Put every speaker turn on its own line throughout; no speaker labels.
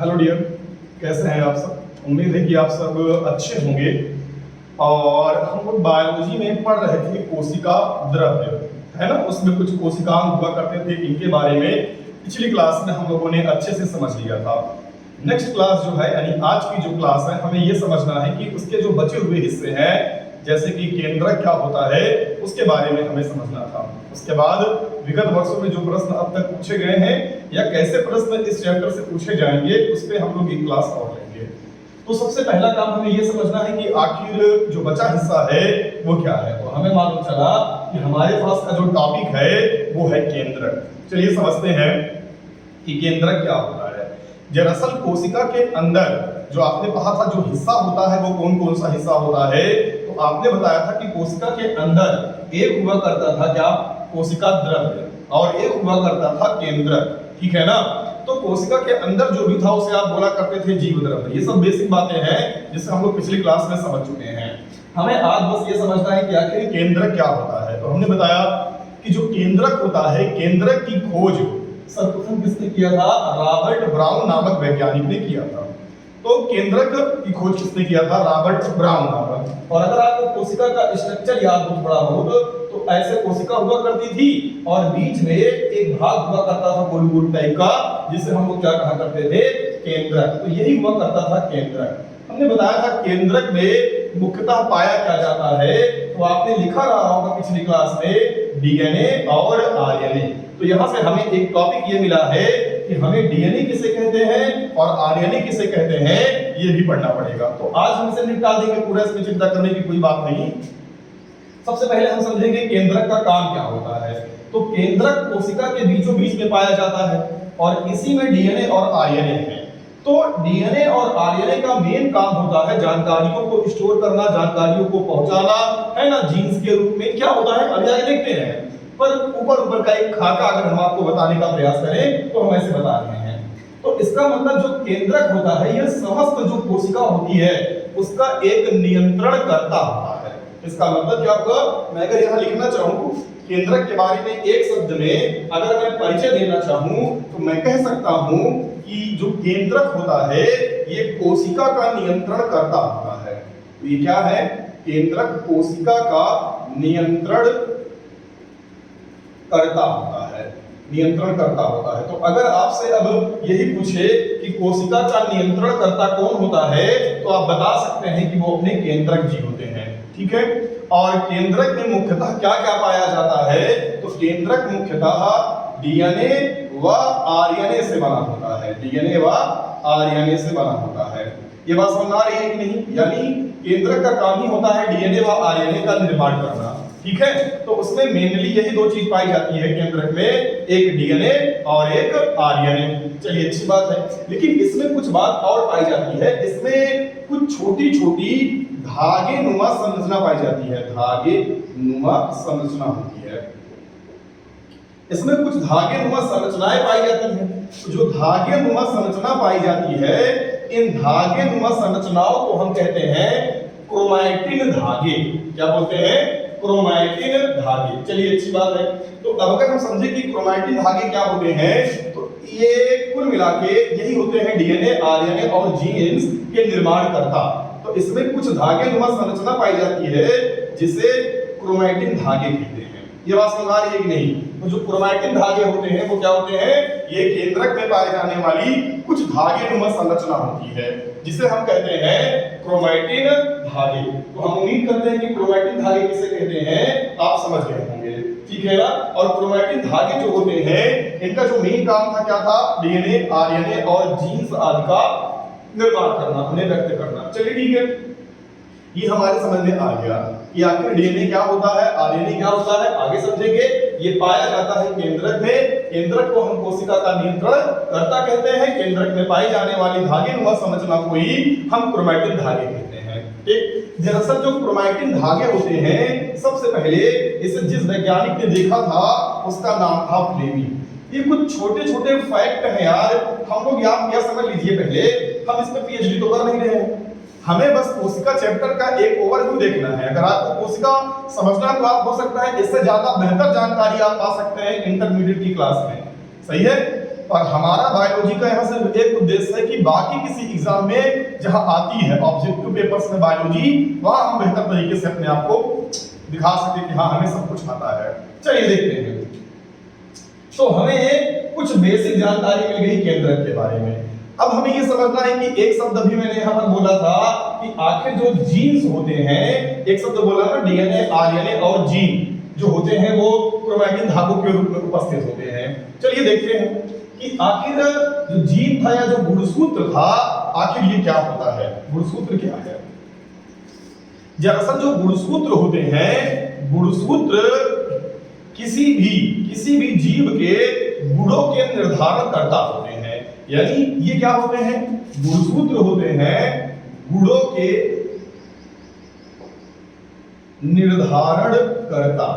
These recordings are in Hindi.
हेलो डियर, कैसे हैं आप सब। उम्मीद है कि आप सब अच्छे होंगे। और हम लोग बायोलॉजी में पढ़ रहे थे कोशिका द्रव्य, है ना। उसमें कुछ कोशिकांग हुआ करते थे, इनके बारे में पिछली क्लास में हम लोगों ने अच्छे से समझ लिया था। नेक्स्ट क्लास जो है, यानी आज की जो क्लास है, हमें ये समझना है कि उसके जो बचे हुए हिस्से हैं, जैसे कि केंद्रक क्या होता है, उसके बारे में हमें समझना था। उसके बाद विगत वर्षों में जो प्रश्न अब तक पूछे गए हैं या कैसे प्रश्न इस चैप्टर से पूछे जाएंगे, उस पर हम लोग एक क्लास और लेंगे। तो सबसे पहला काम हमें ये समझना है कि आखिर जो बचा हिस्सा है वो क्या है। तो हमें मालूम चला कि हमारे पास का जो टॉपिक है वो है केंद्रक। चलिए समझते हैं कि केंद्रक क्या होता है। दरअसल कोशिका के अंदर जो आपने कहा था जो हिस्सा होता है वो कौन कौन सा हिस्सा होता है, तो आपने बताया था कि कोशिका के अंदर एक हुआ करता था क्या, कोशिका द्रव्य, और एक हुआ करता था केंद्रक, ठीक है ना। तो कोशिका के अंदर जो भी था उसे आप बोला करते थे जीव द्रव्य। ये सब बेसिक बातें हैं जिसे हम लोग पिछली क्लास में समझ चुके हैं। हमें आज बस ये समझना है कि आखिर केंद्रक क्या होता है। तो हमने बताया कि जो केंद्रक होता है, केंद्रक की खोज सर्वप्रथम किसने किया था, रॉबर्ट ब्राउन नामक वैज्ञानिक ने किया था। तो केंद्रक की खोज किसने किया था, रॉबर्ट ब्राउन नामक। और अगर आपको कोशिका का स्ट्रक्चर याद हो थोड़ा बहुत, तो ऐसे कोशिका हुआ करती थी और बीच में एक भाग हुआ करता था गोल गोल टाइप का, जिसे हम लोग क्या कहा करते थे, केंद्रक। तो यही हुआ करता था केंद्रक। हमने बताया था केंद्रक में मुख्यतः पाया क्या जाता है, तो आपने लिखा रहा होगा पिछली क्लास में डीएनए और आरएनए। तो यहाँ से हमें एक टॉपिक ये मिला है कि हमें डीएनए किसे कहते हैं और आरएनए किसे कहते हैं, ये भी पढ़ना पड़ेगा। तो आज हम इसे निपटा देंगे पूरा, इसमें चिंता करने की कोई बात नहीं। सबसे पहले हम समझेंगे केंद्रक का काम क्या होता है। तो केंद्रक कोशिका के बीचों बीच में पाया जाता है और इसी में डीएनए और आरएनए है। तो डीएनए और आरएनए का मेन काम होता है जानकारियों को स्टोर करना, जानकारियों को पहुंचाना, है ना, जीन्स के रूप में। क्या होता है अभी आगे देखते हैं, पर ऊपर का एक खाका अगर हम आपको बताने का प्रयास करें तो हम ऐसे बता रहे हैं। तो इसका मतलब जो केंद्रक होता है, यह समस्त जो कोशिका होती है उसका एक नियंत्रण करता होता है। इसका मतलब क्या होगा, मैं अगर यहाँ लिखना चाहूँ केंद्रक के बारे में एक शब्द में अगर मैं परिचय देना चाहूँ, तो मैं कह सकता हूँ कि जो केंद्रक होता है ये कोशिका का नियंत्रण करता होता है। तो ये क्या है, केंद्रक कोशिका का नियंत्रण करता होता है, नियंत्रण करता होता है। तो अगर आपसे अब यही पूछे कि कोशिका का नियंत्रण करता कौन होता है, तो आप बता सकते हैं कि वो अपने केंद्रक जी होते हैं, ठीक है। और केंद्रक में मुख्यतः क्या क्या पाया जाता है, तो केंद्रक मुख्यतः डीएनए व आरएनए से बना होता है, डीएनए व आरएनए से बना होता है। ये बात समझ आ रही है कि नहीं, यानी केंद्रक का काम ही होता है डीएनए व आरएनए का निर्माण करना, ठीक है। तो उसमें मेनली यही दो चीज पाई जाती है केंद्रक में, एक डीएनए और एक आरएनए। चलिए अच्छी बात है, लेकिन इसमें कुछ बात और पाई जाती है। इसमें कुछ छोटी छोटी धागे नुमा संरचना पाई जाती है, धागे नुमा संरचना होती है। इसमें कुछ धागे नुमा संरचनाएं पाई जाती हैं। तो जो धागे नुमा संरचना पाई जाती है, इन धागे नुमा संरचनाओं को हम कहते हैं क्रोमैटिन धागे। क्या बोलते हैं, क्रोमैटिन धागे। चलिए अच्छी बात है। तो अब अगर हम समझे कि क्रोमैटिन धागे क्या होते हैं, तो ये कुल मिला के यही होते हैं डीएनए, आरएनए और जीन्स के निर्माण करता। तो इसमें कुछ धागे नुमा संरचना पाई जाती है जिसे क्रोमैटिन धागे कहते हैं। ये बात समझ आ रही है कि नहीं। तो जो क्रोमैटिन धागे होते हैं वो क्या होते हैं, ये केंद्रक में पाए जाने वाली कुछ धागे नुमा संरचना होती है जिसे हम कहते हैं क्रोमैटिन धागे। तो हम उम्मीद करते हैं कि क्रोमैटिन धागे किसे कहते हैं आप समझ गए होंगे, ठीक है ना। और क्रोमैटिन धागे जो होते हैं इनका जो मेन काम था क्या था, डीएनए, आरएनए और जीन्स आदि का निर्माण करना, उन्हें व्यक्त करना। चलिए ठीक है, ये हमारे समझ में आ गया कि आखिर डीएनए क्या होता है, आरएनए क्या होता है, आगे समझेंगे। ये पाया जाता है केंद्रक में। केंद्रक को हम कोशिका का नियंत्रण करता कहते हैं। केंद्रक में पाई जाने वाली धागे नुमा संरचना को ही हम क्रोमैटिन धागे कहते हैं, ठीक। दरअसल जो क्रोमैटिन धागे होते हैं, सबसे पहले इसे जिस वैज्ञानिक ने देखा था उसका नाम था फ्लेमिंग। ये कुछ छोटे छोटे फैक्ट हैं यार, हम लोग आप क्या समझ लीजिए, पहले हम इस पे पीएचडी तो कर नहीं रहे हैं, हमें बस कोशिका चैप्टर का एक ओवरव्यू देखना है। अगर आपको कोशिका समझना तो आप हो सकता है इससे ज्यादा बेहतर जानकारी आप पा सकते हैं इंटरमीडिएट की क्लास में, सही है। और हमारा बायोलॉजी का यहाँ सिर्फ एक उद्देश्य है कि बाकी किसी एग्जाम में जहाँ आती है ऑब्जेक्टिव पेपर्स में बायोलॉजी, वहाँ हम बेहतर तरीके से अपने आप को दिखा सके कि हाँ हमें सब कुछ आता है। चलिए देखते हैं। तो हमें कुछ बेसिक जानकारी मिल गई केंद्रक के बारे में। अब हमें ये समझना है कि एक शब्द अभी मैंने यहाँ पर बोला था कि आखिर जो जीन्स होते हैं, एक शब्द बोला ना डीएनए, आरएनए और जीन जो होते हैं वो क्रोमैटिन धागों के रूप में उपस्थित होते हैं। चलिए देखते हैं कि आखिर जो जीन था या जो गुणसूत्र था, आखिर ये क्या होता है, गुणसूत्र क्या है। दरअसल जो गुणसूत्र होते हैं, गुणसूत्र किसी भी जीव के गुणों के निर्धारण करता होते हैं। यानी ये क्या होते हैं, गुणसूत्र होते हैं गुणों के निर्धारण करता।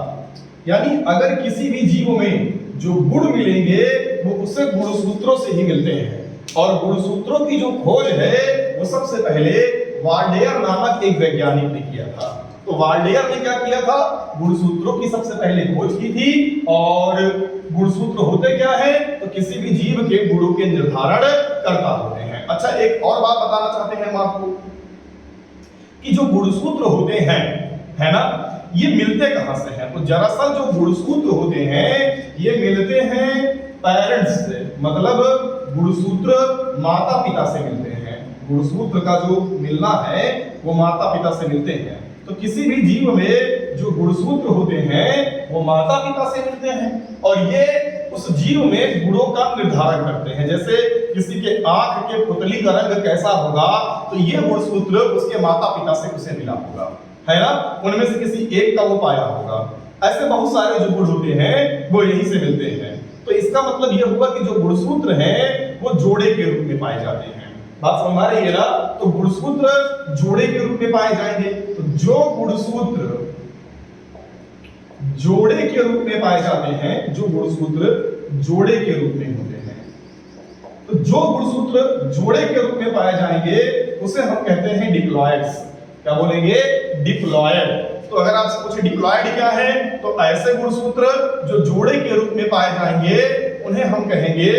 यानी अगर किसी भी जीव में जो गुण मिलेंगे वो उसे गुणसूत्रों से ही मिलते हैं। और गुणसूत्रों की जो खोज है वो सबसे पहले वाल्डेयर नामक एक वैज्ञानिक ने किया था। तो वाल्डेयर ने क्या किया था, गुणसूत्रों की सबसे पहले खोज की थी। और गुणसूत्र होते क्या है, तो किसी भी जीव के गुणों के निर्धारण करता होते हैं। अच्छा, एक और बात बताना चाहते हैं हम आपको कि जो गुणसूत्र होते हैं, है ना, ये मिलते कहां से हैं। तो दरअसल जो गुणसूत्र होते हैं ये मिलते हैं पेरेंट्स से, मतलब गुणसूत्र माता पिता से मिलते हैं। गुणसूत्र का जो मिलना है वो माता पिता से मिलते हैं। तो किसी भी जीव में जो गुणसूत्र होते हैं वो माता पिता से मिलते हैं और ये उस जीव में गुणों का निर्धारण करते हैं। जैसे किसी के आंख के पुतली का रंग कैसा होगा, तो ये गुणसूत्र उसके माता पिता से उसे मिला होगा, है ना, उनमें से किसी एक का वो पाया होगा। ऐसे बहुत सारे जो गुण होते हैं वो यहीं से मिलते हैं। तो इसका मतलब ये हुआ कि जो गुणसूत्र हैं वो जोड़े के रूप में पाए जाते हैं। बात समझ आ रही है ना। तो गुणसूत्र जोड़े के रूप में पाए जाएंगे। तो जो गुणसूत्र जोड़े के रूप में पाए जाते हैं, जो गुणसूत्र जोड़े के रूप में होते हैं, तो जो गुणसूत्र जोड़े के रूप में पाए जाएंगे उसे हम कहते हैं डिप्लॉयड्स। क्या बोलेंगे, डिप्लॉयड। तो अगर आपसे पूछे डिप्लॉयड क्या है, तो ऐसे गुणसूत्र जो जोड़े के रूप में पाए जाएंगे उन्हें हम कहेंगे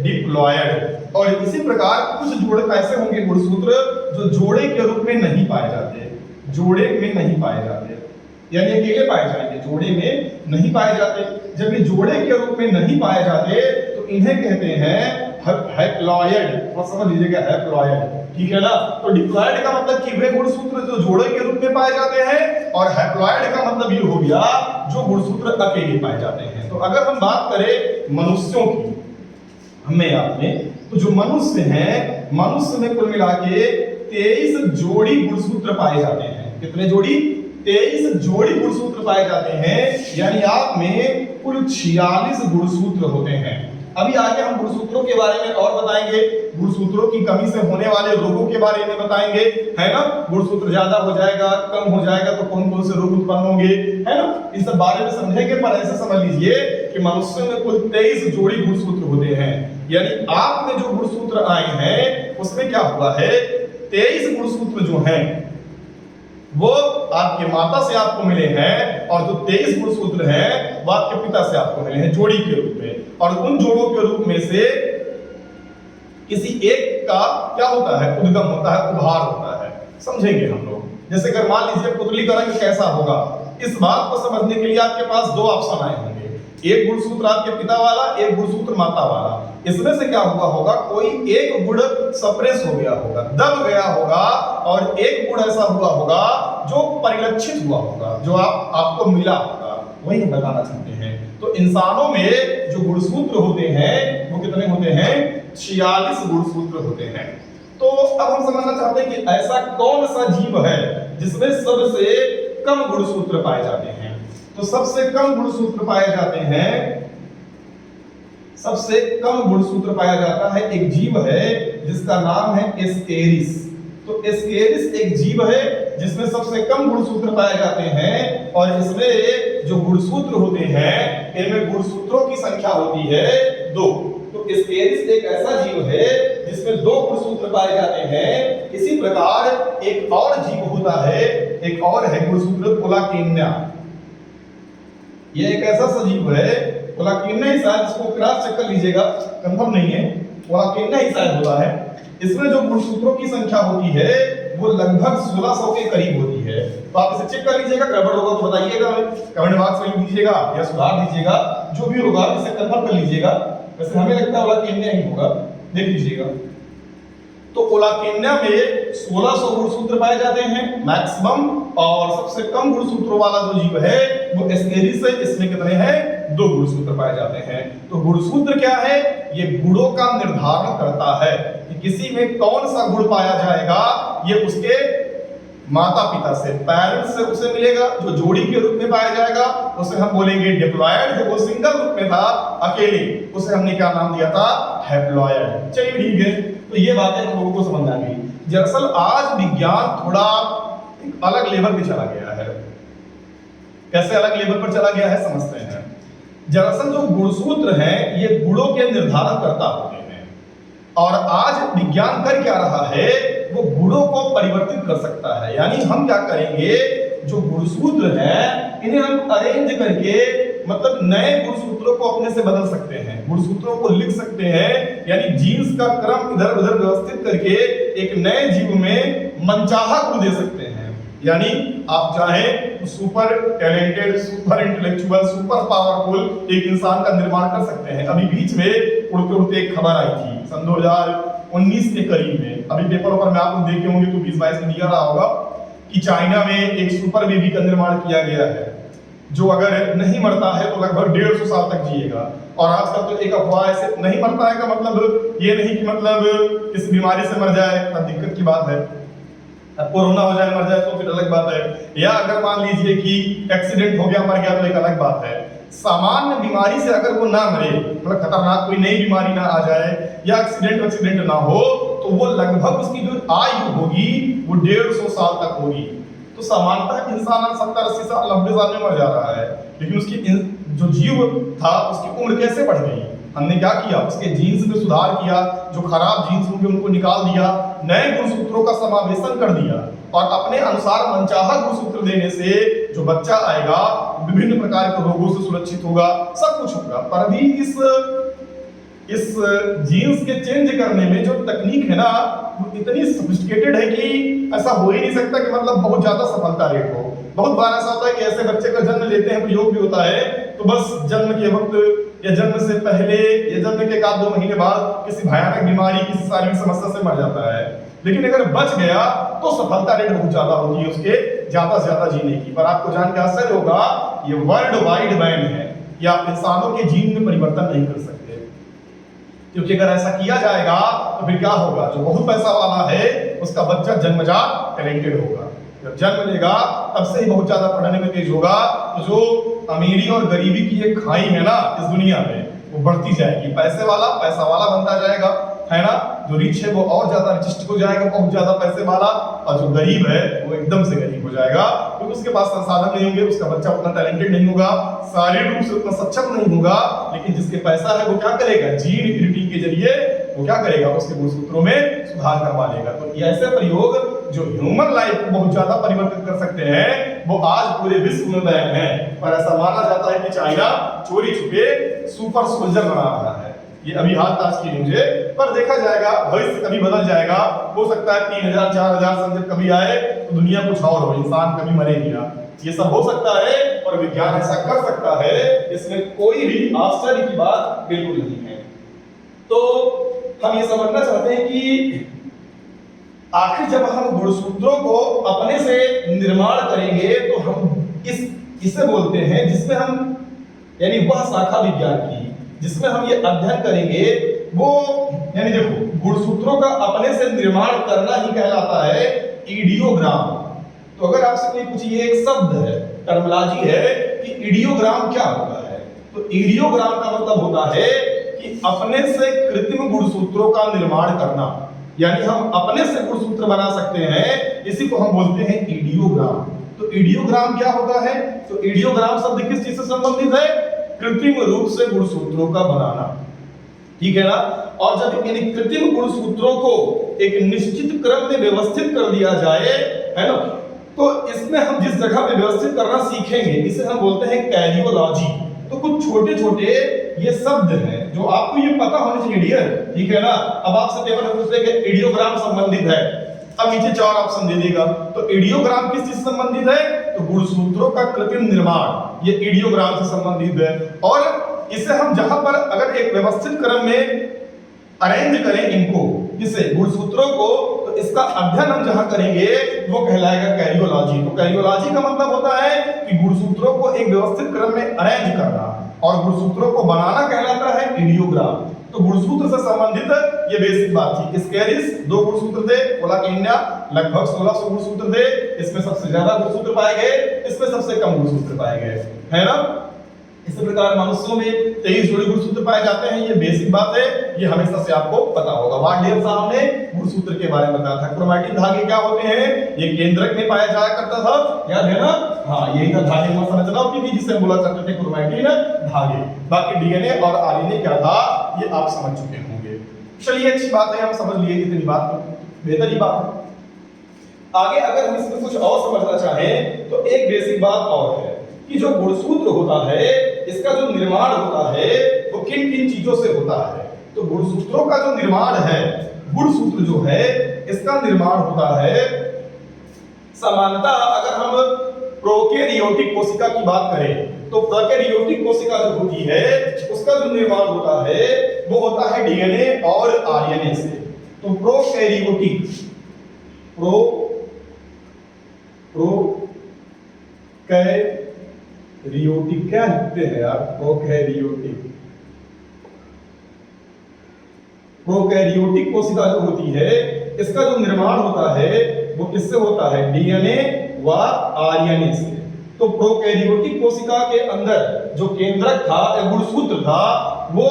डिप्लॉयड। और इसी प्रकार कुछ जोड़े ऐसे होंगे गुणसूत्र जो जोड़े के रूप में नहीं पाए जाते, जोड़े में नहीं पाए जाते, यानी अकेले पाए जाएंगे, जोड़े में नहीं पाए जाते। जब ये जोड़े के रूप में नहीं पाए जाते तो इन्हें कहते हैं हैप्लॉयड। और समझ लीजिएगा, हैप्लॉयड, ठीक है ना। तो डिप्लॉयड का मतलब कि वे गुणसूत्र जो जोड़े के रूप में पाए जाते हैं, और हैप्लॉयड का मतलब ये हो गया जो गुणसूत्र अकेले पाए जाते हैं। तो अगर हम बात करें मनुष्यों की, हमें याद में, तो जो मनुष्य हैं, मनुष्य में कुल मिला के 23 जोड़ी गुणसूत्र पाए जाते हैं। कितने जोड़ी, 23 जोड़ी गुणसूत्र पाए जाते हैं। यानी आप में कुल 46 गुणसूत्र होते हैं। अभी आगे हम गुणसूत्रों के बारे में और बताएंगे, गुणसूत्रों की कमी से होने वाले रोगों के बारे में बताएंगे, है ना। गुणसूत्र ज्यादा हो जाएगा, कम हो जाएगा तो कौन कौन से रोग उत्पन्न होंगे, है ना, इस सब बारे में समझेंगे। पर ऐसे समझ लीजिए कि मनुष्य में कुल 23 जोड़ी गुणसूत्र होते हैं। यानी आप में जो गुणसूत्र आए हैं उसमें क्या हुआ है, 23 गुणसूत्र जो हैं वो आपके माता से आपको मिले हैं, और जो 23 गुणसूत्र हैं वो आपके पिता से आपको मिले हैं जोड़ी के रूप में। और उन जोड़ों के रूप में से किसी एक का क्या होता है, उद्गम होता है, उभार होता है। समझेंगे हम लोग। जैसे अगर मान लीजिए पुतली का रंग कैसा होगा, इस बात को समझने के लिए आपके पास दो ऑप्शन आए होंगे, एक गुणसूत्र आपके पिता वाला, एक गुणसूत्र माता वाला। इसमें से क्या हुआ होगा, कोई एक गुण सप्रेस हो गया होगा, दब गया होगा, और एक गुण ऐसा हुआ होगा जो परिलक्षित हुआ होगा, जो आपको मिला होगा। वही हम बताना चाहते हैं। तो इंसानों में जो गुणसूत्र होते हैं वो कितने होते हैं, 46 गुणसूत्र होते हैं। तो अब हम समझना चाहते हैं कि ऐसा कौन सा जीव है जिसमें सबसे कम गुणसूत्र पाए जाते हैं। तो सबसे कम गुणसूत्र पाए जाते हैं, सबसे कम गुणसूत्र पाया जाता है, एक जीव है जिसका नाम है एस्केरिस। तो एस्केरिस एक जीव है जिसमें सबसे कम गुणसूत्र पाए जाते हैं, और इसमें जो गुणसूत्र होते हैं इनमें गुणसूत्रों की संख्या होती है 2। तो एस्केरिस एक ऐसा जीव है जिसमें 2 गुणसूत्र पाए जाते हैं। इसी प्रकार एक और जीव होता है, एक और है गुणसूत्र कोलाकेनिया। यह एक ऐसा सजीव है ओलाकिन्ना ही शायद, इसको क्रॉस चेक कर लीजिएगा, कंफर्म नहीं है, ओलाकिन्ना ही शायद होता है। इसमें जो गुणसूत्रों की संख्या होती है वो लगभग 1600 के करीब होती है। तो आप इसे चेक कर लीजिएगा, गड़बड़ होगा तो बताइएगा, कमेंट बॉक्स में लिख दीजिएगा या सुधार दीजिएगा, जो भी होगा इसे कंफर्म कर लीजिएगा। वैसे हमें लगता है ओलाकिन्ना ही होगा, देख लीजिएगा। तो ओलाकिन्ना में 1600 गुणसूत्र पाए जाते हैं मैक्सिमम, और सबसे कम गुणसूत्रों वाला जो जीव है वो एस्केरिस है, इसमें कितने हैं? 2 गुणसूत्र पाए जाते हैं। तो गुणसूत्र क्या है? ये गुणों का निर्धारण करता है कि किसी में कौन सा गुण पाया जाएगा। ये उसके माता पिता से, पेरेंट्स से उसे मिलेगा, जो जोड़ी के रूप में पाया जाएगा उसे हम बोलेंगे डिप्लॉयड, जो वो सिंगल रूप में था अकेले उसे हमने क्या नाम दिया था? हैप्लॉयड। चलिए ठीक है, तो ये बातें हम लोगों को समझ आ गई। दरअसल आज विज्ञान थोड़ा एक अलग लेवल पे चला गया है। कैसे अलग लेवल पर चला गया है समझते हैं। दरअसल जो गुणसूत्र हैं ये गुणों के निर्धारण करता होते हैं, और आज विज्ञान कर क्या रहा है? वो गुणों को परिवर्तित कर सकता है। यानी हम क्या करेंगे, जो गुणसूत्र हैं इन्हें हम अरेंज करके मतलब नए गुणसूत्रों को अपने से बदल सकते हैं, गुणसूत्रों को लिख सकते हैं, यानी जीन्स का क्रम इधर उधर व्यवस्थित करके एक नए जीव में मनचाहा गुण दे सकते हैं। यानी आप चाहें तो super talented, super intellectual, super powerful एक इंसान का निर्माण कर सकते हैं। अभी बीच में उड़ते उड़ते एक खबर आई थी सन 2019 के करीब में, अभी पेपरों पर में आप लोग देखे होंगे तो 2022 में दिया रहा होगा कि चाइना में एक सुपर बेबी का निर्माण किया गया है, जो अगर नहीं मरता है तो लगभग 150 साल तक जिएगा। और आजकल तो एक अफवाह ऐसे, नहीं मरता है का मतलब ये नहीं कि मतलब किसी बीमारी से मर जाए, तब दिक्कत की बात है। अब कोरोना हो जाए मर जाए तो फिर अलग बात है, या अगर मान लीजिए कि एक्सीडेंट हो गया मर गया तो एक अलग बात है। सामान्य बीमारी से अगर वो ना मरे, मतलब खतरनाक कोई नई बीमारी ना आ जाए या एक्सीडेंट ना हो, तो वो लगभग उसकी जो आयु होगी वो 150 साल तक होगी। तो सामान्यतः इंसान 70-80 साल 90 साल में मर जा रहा है, लेकिन उसकी जो जीव था उसकी उम्र कैसे बढ़ गई? हमने क्या किया? उसके जीन्स में सुधार किया, जो खराब जीन्स होंगे उनको निकाल दिया, नए गुणसूत्रों का समावेशन कर दिया, और अपने अनुसार मनचाहा गुणसूत्र देने से जो बच्चा आएगा विभिन्न प्रकार के रोगों से सुरक्षित होगा, सब कुछ होगा। पर भी इस जीन्स के चेंज करने में जो तकनीक है ना वो इतनी सोफिस्टिकेटेड है कि ऐसा हो ही नहीं सकता कि मतलब बहुत ज्यादा सफलता रेट हो। बहुत बार ऐसा होता है कि ऐसे बच्चे का जन्म लेते हैं, प्रयोग भी होता है, तो बस जन्म के वक्त या जन्म से पहले या जन्म के 1-2 महीने बाद किसी भयानक बीमारी, किसी शारीरिक समस्या से मर जाता है। लेकिन अगर बच गया तो सफलता रेट बहुत ज्यादा होती है उसके ज्यादा से ज्यादा जीने की। पर आपको जान के आश्चर्य होगा, ये वर्ल्ड वाइड बैन है कि आप इंसानों के जीन में परिवर्तन नहीं कर सकते, क्योंकि अगर ऐसा किया जाएगा तो फिर क्या होगा? जो बहुत पैसा वाला है उसका बच्चा जन्मजात टैलेंटेड होगा, जब जन्म लेगा तब से ही बहुत ज्यादा पढ़ने में तेज होगा। तो जो अमीरी और गरीबी की एक खाई है ना इस दुनिया में, वो बढ़ती जाएगी। पैसा वाला बनता जाएगा, है ना? जो रिच है वो और ज्यादा रिचिस्ट हो जाएगा, बहुत ज्यादा पैसे वाला, और जो गरीब है वो एकदम से गरीब हो जाएगा, क्योंकि उसके पास संसाधन नहीं होंगे, उसका बच्चा उतना टैलेंटेड नहीं होगा, शारीरिक रूप से उतना सक्षम नहीं होगा। लेकिन जिसके पैसा है वो क्या करेगा? जीन एडिटिंग के जरिए वो क्या करेगा? उसके गुणसूत्रों में सुधार करवा लेगा। तो ये ऐसे प्रयोग जो ह्यूमन लाइफ को बहुत ज्यादा परिवर्तित कर सकते हैं, वो आज पूरे विश्व में बैन है। पर ऐसा माना जाता है कि चाइना चोरी छुपे सुपर सोल्जर बना रहा है। ये अभी हाल ताज की न्यूज़ है, पर देखा जाएगा, भविष्य कभी बदल जाएगा। हो सकता है 3000-4000 सन जब कभी आए तो दुनिया कुछ और हो, इंसान कभी मरे ही ना। ये सब हो सकता है और विज्ञान ऐसा कर सकता है, इसमें कोई भी आश्चर्य की बात बिल्कुल नहीं है। तो हम ये समझना चाहते हैं कि आखिर जब हम गुणसूत्रों को अपने से निर्माण करेंगे तो हम इसे बोलते हैं, जिसमें हम यानी वह शाखा विज्ञान की जिसमें हम ये अध्ययन करेंगे, वो यानी देखो गुणसूत्रों का अपने से निर्माण करना ही कहलाता है इडियोग्राम। तो अगर आपसे कोई पूछे, ये एक शब्द है, टर्मिनोलॉजी है कि इडियोग्राम क्या होता है, तो इडियोग्राम का मतलब होता है कि अपने से कृत्रिम गुणसूत्रों का निर्माण करना, यानी हम अपने से गुणसूत्र बना सकते हैं, इसी को हम बोलते हैं इडियोग्राम। तो इडियोग्राम क्या होता है? तो इडियोग्राम शब्द किस चीज से संबंधित है? कृत्रिम रूप से गुणसूत्रों का बनाना, ठीक है ना? और जब इन कृत्रिम गुणसूत्रों को एक निश्चित क्रम में व्यवस्थित कर दिया जाए, है ना, तो इसमें हम जिस जगह पे व्यवस्थित करना सीखेंगे इसे हम बोलते हैं कैरियोलॉजी। तो तो कुछ छोटे छोटे ये शब्द हैं जो आपको ये पता होने चाहिए डियर, ठीक है ना। अब आपसे पेपर में पूछ ले कि इडियोग्राम संबंधित है, अब नीचे 4 ऑप्शन दे देगा। तो इडियोग्राम किस चीज से संबंधित है? तो गुणसूत्रों का कृत्रिम निर्माण, ये इडियोग्राम से संबंधित है। और इसे हम जहां पर अगर एक व्यवस्थित क्रम में अरेंज करें इनको, किसे, गुणसूत्रों को, तो इसका अध्ययन हम जहां करेंगे वो कहलाएगा कैरियोलॉजी। तो कैरियोलॉजी का मतलब होता है कि गुणसूत्रों को एक व्यवस्थित क्रम में अरेंज करना, और गुणसूत्रों को बनाना कहलाता है इडियोग्राम। तो गुणसूत्र से संबंधित ये बेसिक बात थी। स्केरिस 2 गुणसूत्र थे, बोला कि इंडिया लगभग 1600 गुणसूत्र थे, इसमें सबसे ज्यादा गुणसूत्र पाए गए, इसमें सबसे कम गुणसूत्र पाए गए, है ना। इसी प्रकार मनुष्यों में 23 जोड़ी गुणसूत्र पाए जाते हैं, ये बेसिक बात है, ये हमेशा से आपको पता होगा। वार्डियर साहब ने गुणसूत्र के बारे में बताया था। क्रोमैटिन धागे क्या होते हैं? ये केंद्रक में पाया जाया करता था, याद है ना। हाँ, यही था धागे में संरचना होती थी जिसे बोला करते थे क्रोमैटिन धागे। बाकी डीएनए और आरएनए क्या था ये आप समझ चुके होंगे। चलिए अच्छी बात है, हम समझ लिए इतनी बात, बेहतर ही बात है। आगे अगर हम इसमें कुछ और समझना चाहें तो एक बेसिक बात और है कि जो गुणसूत्र होता है इसका जो निर्माण होता है वो किन किन चीजों से होता है। तो गुणसूत्रों का जो निर्माण है, गुणसूत्र जो है इसका निर्माण होता है सामान्यतः अगर हम प्रोकैरियोटिक कोशिका की बात करें तो प्रोकैरियोटिक कोशिका जो होती है उसका जो निर्माण होता है वो होता है डीएनए और आरएनए से। तो प्रोकैरियोटिक प्रोकैरियोटिक क्या लिखते हैं यार? प्रोकैरियोटिक कोशिका जो होती है इसका जो निर्माण होता है वो किससे होता है? डीएनए व आरएनए से। तो प्रोकैरियोटिक कोशिका के अंदर जो केंद्रक था या गुणसूत्र था वो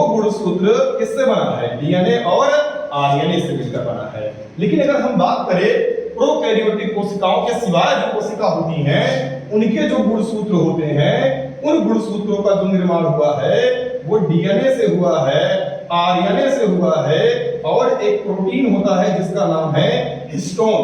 गुणसूत्र किससे बना है? डीएनए और आरएनए से मिलकर बना है। लेकिन अगर हम बात करें प्रोकैरियोटिक कोशिकाओं के सिवाय जो कोशिका होती हैं उनके जो गुणसूत्र होते हैं उन गुणसूत्रों का जो निर्माण हुआ है वो डीएनए से हुआ है, आरएनए से हुआ है, और एक प्रोटीन होता है जिसका नाम है हिस्टोन।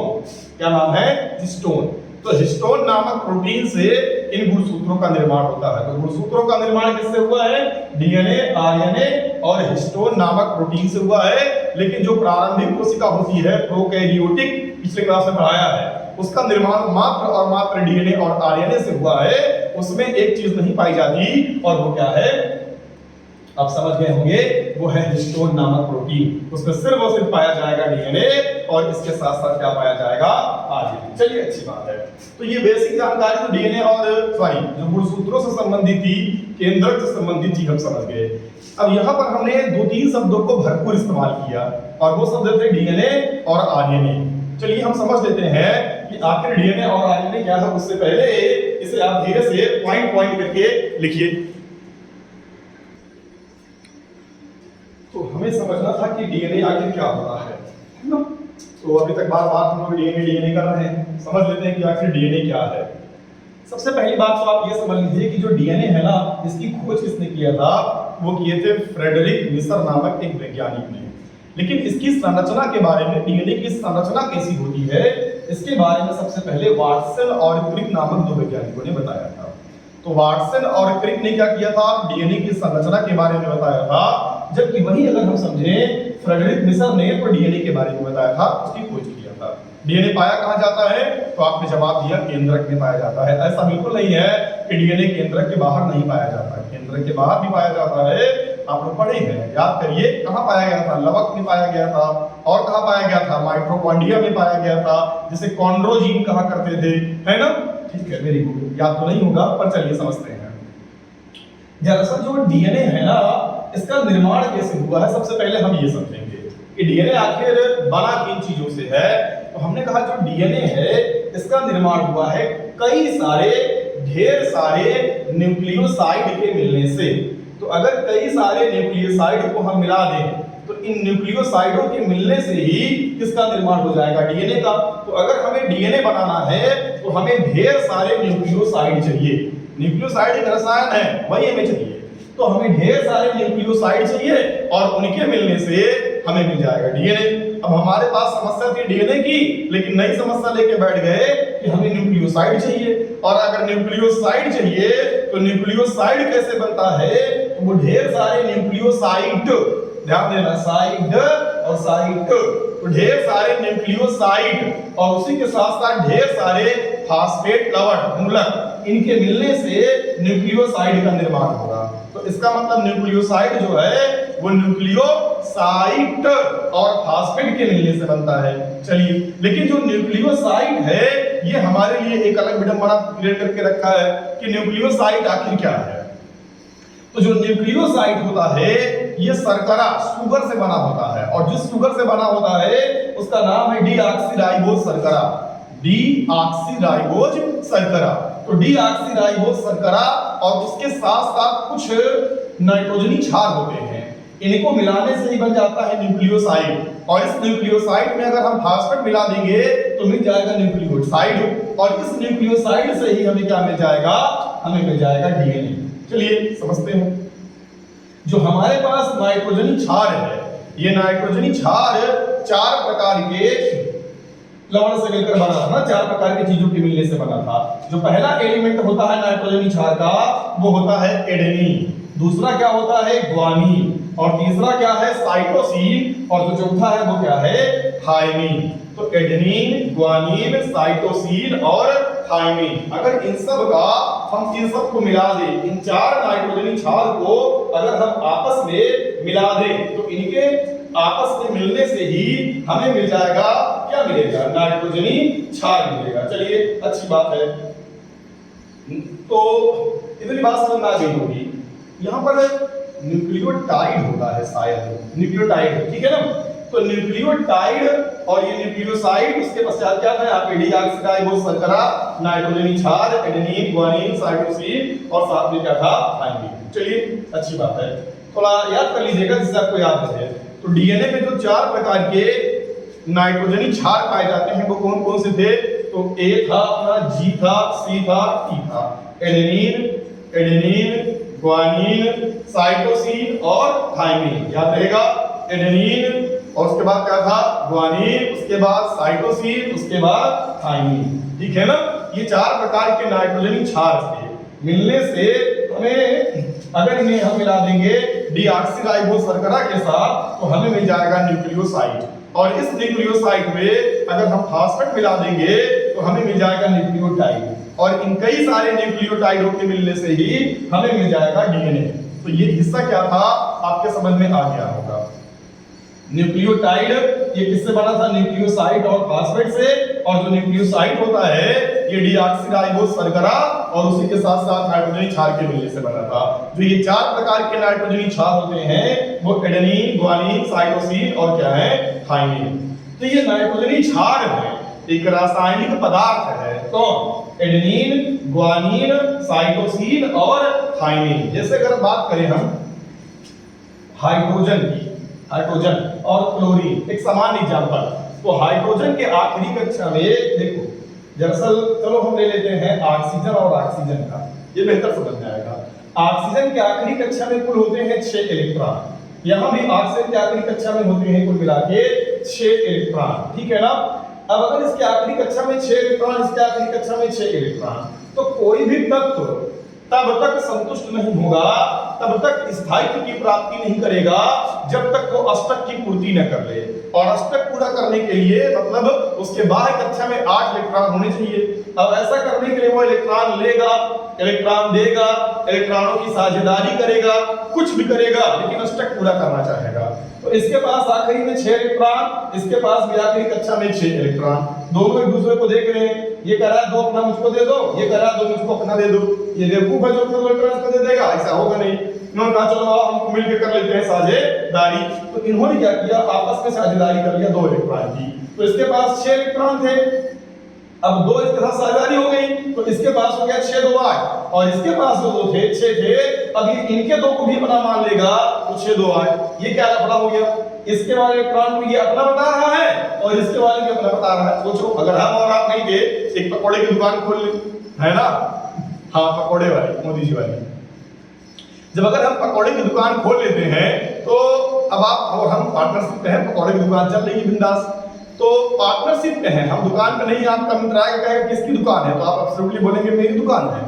क्या नाम है? हिस्टोन। तो हिस्टोन नामक प्रोटीन से इन गुणसूत्रों का निर्माण होता है। तो गुणसूत्रों का निर्माण किससे हुआ है? डीएनए, आरएनए और हिस्टोन नामक प्रोटीन से हुआ है। लेकिन जो प्रारंभिक कोशिका होती है प्रोकैरियोटिक, पिछले क्लास में पढ़ाया है, उसका निर्माण मात्र और मात्र डीएनए और आरएनए से हुआ है। उसमें एक चीज नहीं पाई जाती और वो क्या है? आप समझ गए होंगे, वो है हिस्टोन नामक प्रोटीन। उसमें सिर्फ और सिर्फ पाया जाएगा डीएनए और इसके साथ साथ क्या पाया जाएगा? आरएनए। चलिए अच्छी बात है। तो ये बेसिक जानकारी तो डीएनए और जो गुणसूत्रों से संबंधित थी, केंद्रक से संबंधित थी, हम समझ गए। अब यहाँ पर हमने 2-3 शब्दों को भरपूर इस्तेमाल किया और वो शब्द थे डीएनए और आरएनए। चलिए हम समझ लेते हैं कि आखिर डीएनए और आरएनए क्या है। उससे पहले इसे आप धीरे से पॉइंट पॉइंट करके लिखिए। तो हमें समझना था कि डीएनए आखिर क्या होता है ना। तो अभी तक बार बार हम लोग डीएनए कर रहे हैं, समझ लेते हैं कि आखिर डीएनए क्या है। सबसे पहली बात तो आप ये समझ लीजिए कि जो डीएनए है ना, इसकी खोज किसने किया था? वो किए थे फ्रेडरिक मिसर नामक एक वैज्ञानिक ने। लेकिन इसकी संरचना के बारे में, डीएनए की संरचना कैसी होती है, इसके बारे में सबसे पहले वाटसन और क्रिक नामक 2 वैज्ञानिकों ने बताया था। तो वाटसन और क्रिक ने क्या किया था? डीएनए की संरचना के बारे में बताया था। जबकि वही अगर हम समझें फ्रेडरिक मिसर ने तो डीएनए के बारे में बताया था, उसकी खोज किया था। डीएनए पाया कहाँ जाता है? तो आपने जवाब दिया केंद्रक में पाया जाता है। ऐसा बिल्कुल नहीं है कि डीएनए केंद्रक के बाहर नहीं पाया जाता है, केंद्रक के बाहर भी पाया जाता है। आप लोग पढ़े हैं, याद करिए कहाँ पाया गया था? लवक में पाया गया था। और कहाँ पाया गया था? माइटोकॉन्ड्रिया में पाया गया था, जिसे कॉन्ड्रोजीन कहा करते थे, है ना। ठीक है, वेरी गुड। याद तो नहीं होगा पर चलिए समझते हैं। दरअसल जो डीएनए है ना, इसका निर्माण कैसे हुआ है, सबसे पहले हम ये समझेंगे कि डीएनए आखिर बना किन चीजों से है। तो हमने कहा जो डीएनए है इसका निर्माण हुआ है ढेर सारे न्यूक्लियोसाइड के मिलने से। तो अगर कई सारे न्यूक्लियोसाइड को हम मिला दें तो इन न्यूक्लियोसाइडों के मिलने से ही किसका निर्माण हो जाएगा? डीएनए का। तो अगर हमें डीएनए बनाना है तो हमें ढेर सारे न्यूक्लियोसाइड चाहिए। न्यूक्लियोसाइड एक रसायन है, वही हमें चाहिए। तो हमें ढेर सारे न्यूक्लियोसाइड चाहिए और उनके मिलने से हमें मिल जाएगा डीएनए। अब हमारे पास समस्या थी डीएनए की, लेकिन नई समस्या लेके बैठ गए कि हमें न्यूक्लियोसाइड चाहिए। और अगर न्यूक्लियोसाइड चाहिए तो न्यूक्लियोसाइड कैसे बनता है, तो वो ढेर सारे न्यूक्लियोसाइड, ध्यान देना, साइड और साइट, तो ढेर सारे न्यूक्लियोसाइड और उसी के साथ साथ ढेर सारे फास्फेट लवण मूलक, इनके मिलने से न्यूक्लियोसाइड का निर्माण होगा। तो इसका मतलब न्यूक्लियोसाइड जो है वो न्यूक्लियोसाइड और फास्फेट के मिलने से बनता है। चलिए, लेकिन जो न्यूक्लियोसाइड है ये हमारे लिए एक अलग विडंबना क्लियर करके रखा है कि न्यूक्लियोसाइड आखिर क्या है। तो जो न्यूक्लियोसाइड होता है ये शर्करा, शुगर से बना होता है, और जिस शुगर से बना होता है उसका नाम है डीऑक्सीराइबोज शर्करा, डीऑक्सीराइबोज शर्करा। तो डीऑक्सीराइबोज शर्करा और उसके साथ साथ कुछ नाइट्रोजनी क्षार होते हैं, इनको मिलाने से ही बन जाता है न्यूक्लियोसाइड। और इस न्यूक्लियोसाइड में अगर हम फास्फेट मिला देंगे तो मिल जाएगा न्यूक्लियोसाइड, और इस न्यूक्लियोसाइड से ही हमें क्या मिल जाएगा, हमें मिल जाएगा डीएनए। चलिए समझते हैं। जो हमारे पास नाइट्रोजनी क्षार है, ये नाइट्रोजनी क्षार 4 प्रकार के लवण से मिलकर बना था ना, 4 प्रकार की चीजों के मिलने से बना था। जो पहला एलिमेंट होता है नाइट्रोजनी क्षार का वो होता है एडेनिन, दूसरा क्या होता है ग्वानिन, और तीसरा क्या है साइटोसिन, और जो चौथा है वो क्या है थायमिन। तो एडेनिन, ग्वानिन, साइटोसिन और थायमिन, अगर इन सब का हम इन सब को मिला दें, इन 4 नाइट्रोजनी क्षार को अगर हम आपस में मिला दें तो इनके आपस में मिलने से ही हमें मिल जाएगा, क्या मिलेगा, नाइट्रोजनी क्षार मिलेगा। चलिए अच्छी बात है। तो इतनी बात समझ में आ गई होगी। यहाँ पर न्यूक्लियोटाइड होता है, शायद न्यूक्लियोटाइड, ठीक है ना। तो न्यूक्लियोटाइड और ये न्यूक्लियोसाइड, उसके पश्चात क्या था यहाँ पे डीऑक्सीराइबोज शर्करा, नाइट्रोजनी क्षार, एडेनिन, ग्वानिन, साइटोसिन और साथ में क्या था थायमिन। चलिए अच्छी बात है, थोड़ा याद कर लीजिएगा जिससे आपको याद रहे। तो डीएनए में जो 4 प्रकार के नाइट्रोजनी क्षार पाए जाते हैं वो कौन कौन से थे, तो ए था अपना, जी था, सी था, टी था। एडेनिन, ग्वानिन, साइटोसिन और थायमिन, याद रहेगा। एडेनिन और उसके बाद क्या था ग्वानिन, उसके बाद साइटोसिन, उसके बाद थायमिन, ठीक है ना। ये 4 प्रकार के नाइट्रोजनी क्षार थे, मिलने से हमें, अगर इन्हें हम मिला देंगे डीऑक्सीराइबोज शर्करा के साथ तो हमें मिल जाएगा न्यूक्लियोसाइड, और इस न्यूक्लियोसाइड में अगर हम फास्फेट मिला देंगे तो हमें मिल जाएगा न्यूक्लियोटाइड, और इन कई सारे न्यूक्लियोटाइडों के मिलने से ही हमें मिल जाएगा डीएनए। तो ये हिस्सा क्या था आपके समझ में आ गया होगा। न्यूक्लियोटाइड ये किससे बना था, न्यूक्लियोसाइड और फास्फेट से, और जो न्यूक्लियोसाइड होता है ये डीऑक्सीराइबोज शर्करा और उसी के साथ साथ नाइट्रोजनी क्षार के मिलने से बना था। जो ये 4 प्रकार के नाइट्रोजनी क्षार होते हैं वो एडेनिन, ग्वानिन, साइटोसिन और क्या है थायमिन। तो ये नाइट्रोजनी क्षार है, एक रासायनिक पदार्थ है, कौन, एडेनिन, ग्वानिन, साइटोसिन और थायमिन। जैसे अगर बात करें हम हाइड्रोजन की, हाइड्रोजन और क्लोरीन एक सामान्य एग्जांपल, तो हाइड्रोजन के आखिरी कक्षा में देखो, दरअसल चलो हम ले लेते हैं ऑक्सीजन और ऑक्सीजन का, ये बेहतर समझ में आएगा। ऑक्सीजन के आखिरी कक्षा में कुल होते हैं 6 इलेक्ट्रॉन, यहाँ भी ऑक्सीजन के आखिरी कक्षा में होते हैं कुल मिला के 6 इलेक्ट्रॉन, ठीक है ना। अब अगर इसके आखिरी कक्षा में 6 इलेक्ट्रॉन, इसके आखिरी कक्षा में 6 इलेक्ट्रॉन, तो कोई भी तत्व तब तक संतुष्ट नहीं होगा, तब तक स्थायित्व की प्राप्ति नहीं करेगा जब तक वो अष्टक की पूर्ति न कर ले। और अष्टक पूरा करने के लिए मतलब उसके बाह्य कक्षा में 8 इलेक्ट्रॉन होने चाहिए। अब ऐसा करने के लिए वो इलेक्ट्रॉन लेगा, इलेक्ट्रॉन देगा, इलेक्ट्रॉनों की साझेदारी करेगा, कुछ भी करेगा, लेकिन अष्टक पूरा करना चाहेगा। तो इसके पास आखिरी में 6 इलेक्ट्रॉन, इसके पास भी आखिरी कक्षा में 6 इलेक्ट्रॉन, दोनों एक दूसरे को देख रहे हैं। ये कह रहा है 2 अपना मुझको दे दो, ये कह रहा है 2 मुझको अपना दे दो। ये बेवकूफ है जो अपना इलेक्ट्रॉन को दे देगा, ऐसा होगा नहीं। इन्होंने कहा चलो आओ हम मिलकर कर लेते हैं साझेदारी, तो इन्होंने क्या किया, आपस में साझेदारी कर लिया 2 इलेक्ट्रॉन की। तो इसके पास 6 इलेक्ट्रॉन थे, अब 2 इसके साथ साझेदारी हो गई, तो इसके पास हो गया 6 2 8, और इसके पास जो 2 थे 6 थे, अब ये इनके 2 को भी अपना मान लेगा तो 6 2 8। ये क्या लफड़ा हो गया, इसके वाले इलेक्ट्रॉन को ये अपना बता रहा है और इसके वाले भी अपना बता रहा है। सोचो अगर हम और आप नहीं थे, एक पकौड़े की दुकान खोल ले, है ना, हाँ पकौड़े वाली, मोदी जी वाली। जब अगर हम पकौड़े की दुकान खोल लेते हैं तो अब आप और हम पार्टनरशिप में हैं, पकौड़े की दुकान चल रही है बिंदास, तो पार्टनरशिप में हैं हम, दुकान पे नहीं। आपका मित्र आएगा कहेगा किसकी दुकान है, तो आप एब्सोल्युटली बोलेंगे मेरी दुकान है,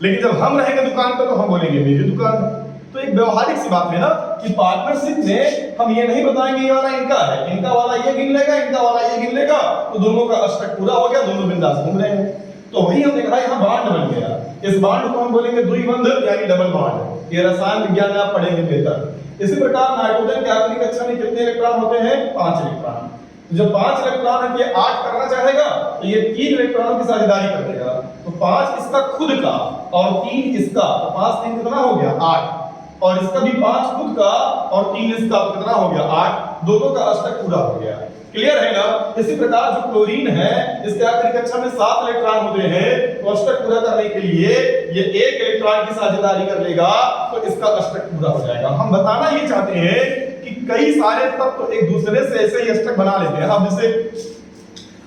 लेकिन जब हम रहेंगे दुकान पर तो हम बोलेंगे मेरी दुकान है। तो एक व्यवहारिक सी बात है ना कि पार्टनरशिप में हम ये नहीं बताएंगे ये वाला इनका है, इनका वाला ये गिन लेगा, इनका वाला ये गिन लेगा, तो दोनों का अष्टक पूरा हो गया, दोनों बिंदास घूम रहे हैं। तो वही हमने कहा यहाँ बांड बन गया। इस बांड को हम बोलेंगे द्विबंध यानी डबल बांड। ये रसायन विज्ञान में आप पढ़ेंगे बेहतर। इसी प्रकार नाइट्रोजन के आखिरी कक्षा में कितने इलेक्ट्रॉन होते हैं? 5 इलेक्ट्रॉन। जब 5 इलेक्ट्रॉन है ये 8 करना चाहेगा तो ये 3 इलेक्ट्रॉनों की साझेदारी कर देगा। तो 5 इसका खुद का और 3 इसका, तो 5 3 कितना हो गया? 8। और इसका भी 5 खुद का और 3 इसका, तो कितना हो गया? 8। दोनों का अष्टक पूरा हो गया। क्लियर है ना? इसी प्रकार जो क्लोरीन है इसके आखिरी कक्षा में 7 इलेक्ट्रॉन होते हैं, तो अष्टक पूरा करने के लिए ये 1 इलेक्ट्रॉन की साझेदारी कर लेगा, तो इसका अष्टक पूरा हो जाएगा। हम बताना ये चाहते हैं कि कई सारे तत्व तो एक दूसरे से ऐसे ही अष्टक बना लेते हैं। अब जैसे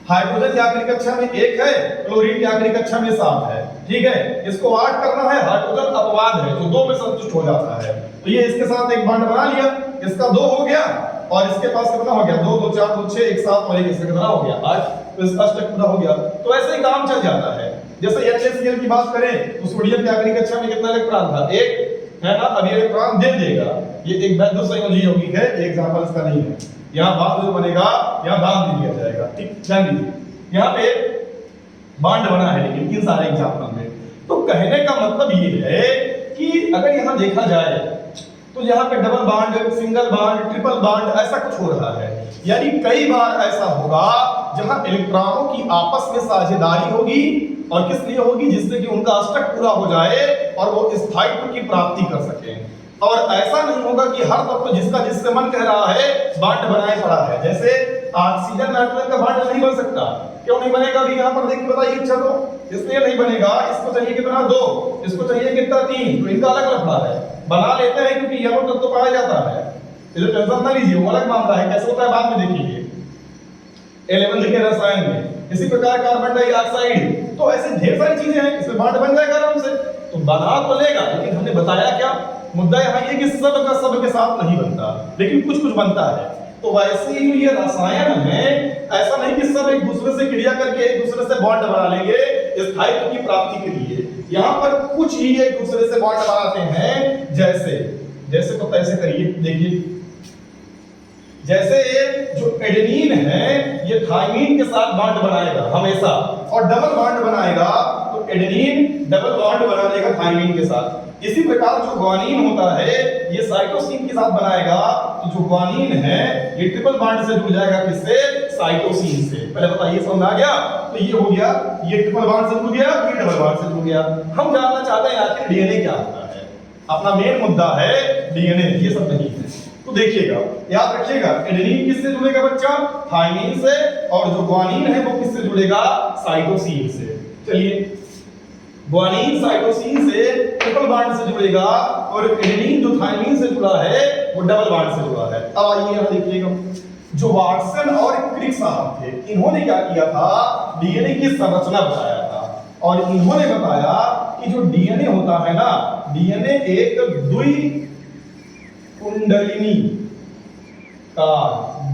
हाइड्रोजन की आखिरी कक्षा में 1 है, क्लोरीन की आखिरी कक्षा में 7 है, ठीक है। इसको 8 करना है, हाइड्रोजन अपवाद है जो 2 में संतुष्ट हो जाता है, तो ये इसके साथ एक बॉन्ड बना लिया, इसका 2 हो गया और इसके पास कितना हो गया? 2 2 4 2 6 1 7 और 1 इसका कितना हो गया? 8। तो इसका अष्टक पूरा हो गया। तो ऐसे ही काम चल जाता है। जैसे HCl की बात करें तो सोडियम की आखिरी कक्षा में कितना इलेक्ट्रॉन था? 1 है ना। अब ये इलेक्ट्रॉन दे देगा, ये एक वैध संयोजी यौगिक है, ये एग्जांपल इसका नहीं है। यहाँ बात जो बनेगा यहाँ बांध दिया जाएगा, ठीक। ध्यान दीजिए यहाँ पे बांड बना है लेकिन इन सारे एग्जांपल में। तो कहने का मतलब ये है कि अगर यहाँ देखा जाए तो यहाँ पे double bond, single bond, triple bond ऐसा कुछ हो रहा है। यानी कई बार ऐसा होगा जहां इलेक्ट्रॉनों की आपस में साझेदारी होगी, और किस लिए होगी? जिससे कि उनका अष्टक पूरा हो जाए और वो स्थायित्व की प्राप्ति कर सके। और ऐसा नहीं होगा कि हर तत्व जिसका जिससे मन कह रहा है बांड बनाए पड़ा है। जैसे ऑक्सीजन नाइट्रोजन का बांड नहीं बन सकता। क्यों नहीं बनेगा? अभी यहाँ पर देखिए बताइए, अच्छा तो इसलिए नहीं बनेगा, इसको चाहिए कितना? 2, इसको चाहिए कितना? 3। तो इनका अलग लफड़ा है। बना लेते हैं क्योंकि यह तत्व पाया जाता है, इसे टेंशन ना लीजिए, वो अलग मामला है। कैसे होता है बाद में देखेंगे 11वीं के रसायन में। इसी प्रकार कार्बन डाइऑक्साइड, तो ऐसे ढेर सारी चीजें हैं, इसमें बांड बन जाएगा आराम से। तो बना तो लेगा, लेकिन हमने बताया क्या? मुद्दा यहाँ ये कि सब का सब के साथ नहीं बनता, लेकिन कुछ कुछ बनता है। तो वैसे ही ये रसायन है, ऐसा नहीं कि सब एक दूसरे से क्रिया करके एक दूसरे से बॉन्ड बना लेंगे स्थायित्व की प्राप्ति के लिए। यहाँ पर कुछ ही एक दूसरे से बॉन्ड बनाते हैं। जैसे जैसे तो कैसे करिए, देखिए जैसे जो एडेनिन है ये थाइमिन के साथ बॉन्ड बनाएगा हमेशा, और डबल बॉन्ड बनाएगा तो एडेनिन डबल बॉन्ड बना देगा थाइमिन के साथ। इसी प्रकार जो ग्वानिन होता है ये साइटोसिन के साथ बनाएगा, तो जो ग्वानिन है ये ट्रिपल बॉन्ड से जुड़ जाएगा, किससे? साइटोसिन से। पहले बताइए, समझ आ गया? तो ये हो गया, ये ट्रिपल बॉन्ड से जुड़ गया, ये डबल बॉन्ड से जुड़ गया। हम जानना चाहते हैं आखिर डीएनए क्या होता है। अपना मेन मुद्दा है डीएनए, ये सब नहीं है। तो देखिएगा, याद रखिएगा, एडेनिन किससे जुड़ेगा बच्चा? थाइमिन से। और जो ग्वानिन है वो किससे जुड़ेगा? साइटोसिन से। चलिए, ग्वानिन साइटोसिन से ट्रिपल बॉन्ड से जुड़ेगा, और एडेनिन जो थाइमिन से जुड़ा है वो डबल बॉन्ड से जुड़ा है। अब आइए यहां देखिएगा, जो वाटसन और क्रिक साहब थे, इन्होंने क्या किया था? डीएनए की संरचना बताया था, और इन्होंने बताया कि जो डीएनए होता है ना, डीएनए एक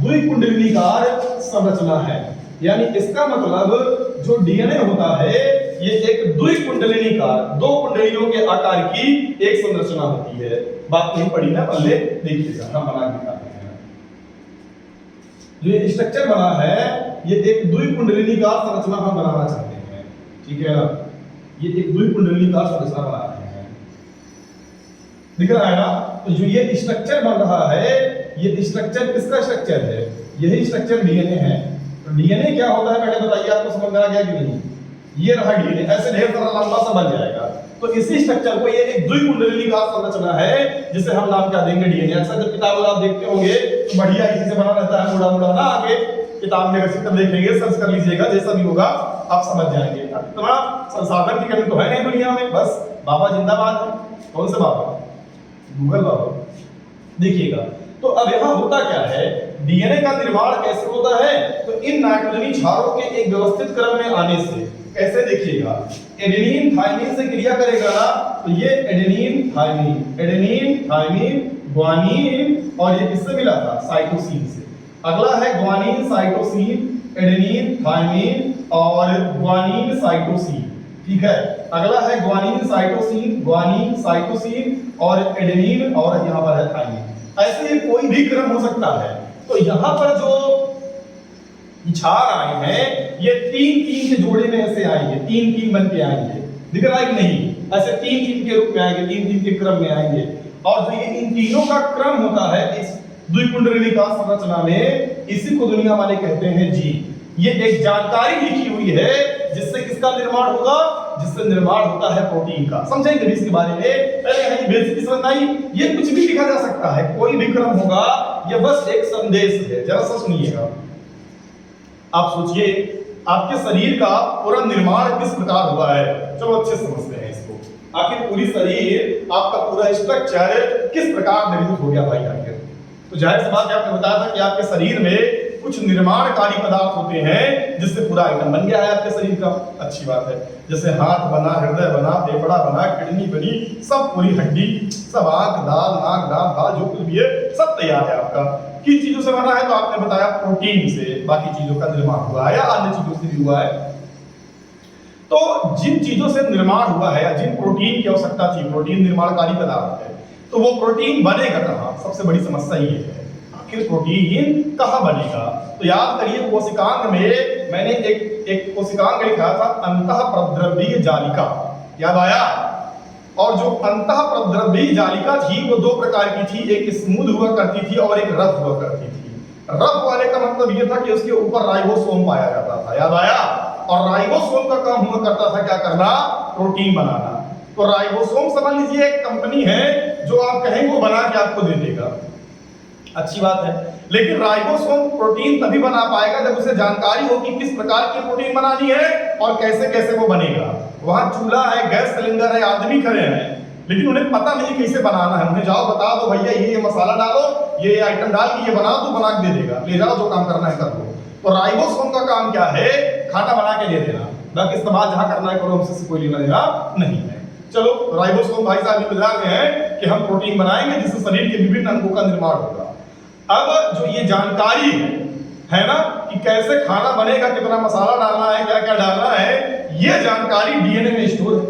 द्विकुंडलिनीकार संरचना है। यानी इसका मतलब जो डीएनए होता है ये एक द्विकुंडलिनीकार, 2 कुंडलियों के आकार की एक संरचना होती है। बात नहीं पड़ी ना, पहले देखिएगा, हम बना के दिखाते हैं। जो ये स्ट्रक्चर बना है ये एक द्विकुंडलिनीकार संरचना हम बनाना चाहते हैं, ठीक है ना। ये एक द्विकुंडलिनीकार संरचना बना रहे हैं, दिख रहा है ना। तो जो ये स्ट्रक्चर बन रहा है, ये स्ट्रक्चर किसका स्ट्रक्चर है? यही स्ट्रक्चर डीएनए है। तो डीएनए क्या होता है पहले बताइए, आपको समझ में आ गया कि नहीं? ये रहा डीएनए, ऐसे ढेर सारा लंबा सा बन जाएगा। तो इसी स्ट्रक्चर को, ये एक द्विकुंडलिनीकार संरचना है, जिसे हम नाम क्या देंगे? डीएनए। अक्सर जब किताब आप देखते होंगे तो बढ़िया इसी से बना रहता है, मुड़ा मुड़ा ना, आगे किताब में रसीद देखेंगे, सर्च कर लीजिएगा, जैसा भी होगा आप समझ जाएंगे। इतना संसाधन की कमी तो है नहीं दुनिया में, बस बाबा जिंदाबाद है। कौन से बाबा? गूगल बाबा। देखिएगा, तो अब यहाँ होता क्या है, डीएनए का निर्माण कैसे होता है? तो इन नाइट्रोजनी क्षारों के एक व्यवस्थित क्रम में आने से। कैसे? देखिएगा, एडेनिन थाइमिन से क्रिया करेगा ना, तो ये एडेनिन थाइमिन ग्वानिन, और ये किससे मिला था? साइटोसिन से। अगला है ग्वानिन साइटोसिन, एडेनिन थाइमिन और ग्वानिन साइटोसिन। ठीक है। अगला है ग्वानिन साइटोसिन और एडेनिन और यहाँ पर है थाइमिन। ऐसे ये कोई भी क्रम हो सकता है। तो यहाँ पर जो विचार आए हैं ये 3-3 के जोड़े में ऐसे आएंगे, 3-3 बन के आएंगे, दिख रहा है कि नहीं? ऐसे 3-3 के रूप में आएंगे, 3-3 के क्रम में आएंगे। और जो ये इन तीनों का क्रम होता है इस द्विकुंडलिका संरचना में, इसी को दुनिया वाले कहते हैं जीन। ये एक जानकारी लिखी हुई है जिससे किसका निर्माण होगा? जिससे निर्माण होता है प्रोटीन का। समझेंगे भी इसके बारे में। पहले यहां बेसिक समझना ही, ये कुछ भी लिखा जा सकता है, कोई भी क्रम होगा, ये बस एक संदेश है। जरा सा सुनिएगा। आप सोचिए आपके शरीर का पूरा निर्माण किस प्रकार हुआ है। चलो अच्छे समझते हैं इसको। आखिर पूरी शरीर, आपका पूरा स्ट्रक्चर किस प्रकार निर्मित हो गया भाई आखिर? तो जाहिर सी बात है, आपने बताया था कि आपके शरीर में कुछ निर्माणकारी पदार्थ होते हैं जिससे पूरा आइटम बन गया है आपके शरीर का। अच्छी बात है। जैसे हाथ बना, हृदय बना, फेफड़ा बना, किडनी बनी, सब पूरी हड्डी, सब आंख, दाल, नाक, दांत, बाल, जो कुछ भी है सब तैयार है आपका। किन चीजों से बना है? तो आपने बताया प्रोटीन से। बाकी चीजों का निर्माण हुआ है या अन्य चीजों से भी हुआ है। तो जिन चीजों से निर्माण हुआ है या जिन प्रोटीन की आवश्यकता थी, प्रोटीन निर्माणकारी पदार्थ है, तो वो प्रोटीन बनेगा कहाँ? सबसे बड़ी समस्या ये है, आखिर प्रोटीन कहाँ बनेगा? तो याद करिए, कोशिकांग में मैंने एक कोशिकांग लिखा था, अंतःप्रद्रव्यीय जालिका, याद आया? और जो अंतःप्रद्रव्यीय जालिका थी वो दो प्रकार की थी, एक स्मूथ हुआ करती थी और एक रफ हुआ करती थी। रफ वाले का मतलब ये था कि उसके ऊपर राइबोसोम पाया जाता था, याद आया? और राइबोसोम का काम हुआ करता था क्या करना? प्रोटीन बनाना। तो राइबोसोम समझ लीजिए एक कंपनी है जो आप कहेंगे वो बना के आपको दे देगा। अच्छी बात है, लेकिन राइबोसोम प्रोटीन तभी बना पाएगा जब उसे जानकारी हो कि किस प्रकार की प्रोटीन बनानी है और कैसे कैसे वो बनेगा। वहां चूल्हा है, गैस सिलेंडर है, आदमी खड़े हैं, लेकिन उन्हें पता नहीं कैसे बनाना है। उन्हें जाओ बता दो भैया ये मसाला डालो, ये आइटम डाल के ये बनाओ, तो बना के दे देगा। ले जाओ, जो काम करना है कर दो। तो राइबोसोम का काम क्या है? खाना बना के दे देना। बाकी इस्तेमाल जहां करना है करो, हमसे कोई लेना देना नहीं है। चलो, राइबोसोम भाई साहब इंतजार में है कि हम प्रोटीन बनाएंगे जिससे शरीर के विभिन्न अंगों का निर्माण होगा। अब जो ये जानकारी है ना कि कैसे खाना बनेगा, कितना मसाला डालना है, क्या क्या डालना है, ये जानकारी डीएनए में स्टोर है।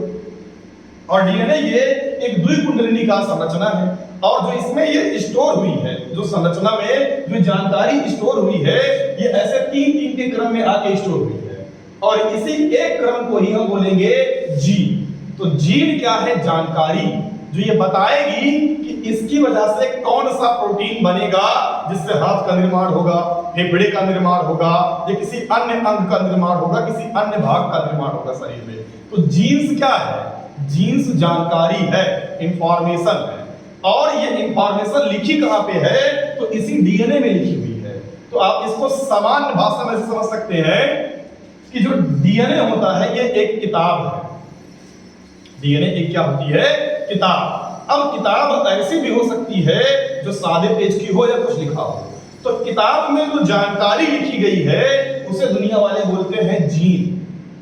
और डीएनए ये एक द्विकुंडलिका संरचना है, और जो इसमें ये स्टोर हुई है, जो संरचना में जो जानकारी स्टोर हुई है, ये ऐसे 3-3 के क्रम में आके स्टोर हुई है। और इसी एक क्रम को ही हम बोलेंगे जीन। तो जीन क्या है? जानकारी जो ये बताएगी कि इसकी वजह से कौन सा प्रोटीन बनेगा जिससे हाथ का निर्माण होगा, फेफड़े का निर्माण होगा, या किसी अन्य अंग का निर्माण होगा, किसी अन्य भाग का निर्माण होगा शरीर में। तो जीन्स क्या है? जीन्स जानकारी है, इंफॉर्मेशन है। और ये इंफॉर्मेशन लिखी कहां पे है? तो इसी डीएनए में लिखी हुई है। तो आप इसको सामान्य भाषा में समझ सकते हैं कि जो डीएनए होता है ये एक किताब है। डीएनए एक क्या होती है? किताब। अब किताब ऐसी भी हो सकती है जो सादे पेज की हो या कुछ लिखा हो। तो किताब में जो जानकारी लिखी गई है उसे दुनिया वाले बोलते हैं जीन,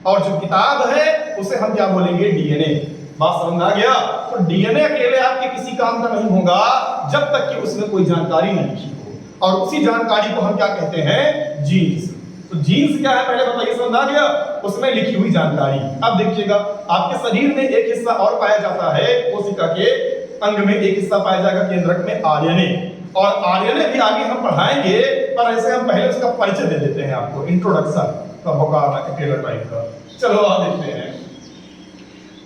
और जो किताब है उसे हम क्या बोलेंगे? डीएनए। बात समझ आ गया? तो डीएनए अकेले आपके किसी काम का नहीं होगा जब तक कि उसमें कोई जानकारी नहीं लिखी हो, और उसी जानकारी को हम क्या कहते हैं? जीन्स। तो जीन्स क्या है पहले बताइए, समझ आ गया? उसमें लिखी हुई जानकारी। अब देखिएगा, आपके शरीर में एक हिस्सा और पाया जाता है, कोशिका के अंग में एक हिस्सा पाया जाएगा केंद्रक में, आरएनए। और आरएनए भी आगे हम पढ़ाएंगे, पर ऐसे हम पहले उसका परिचय दे देते हैं आपको, इंट्रोडक्शन का होगा टेलर टाइप का। चलो आप देखते हैं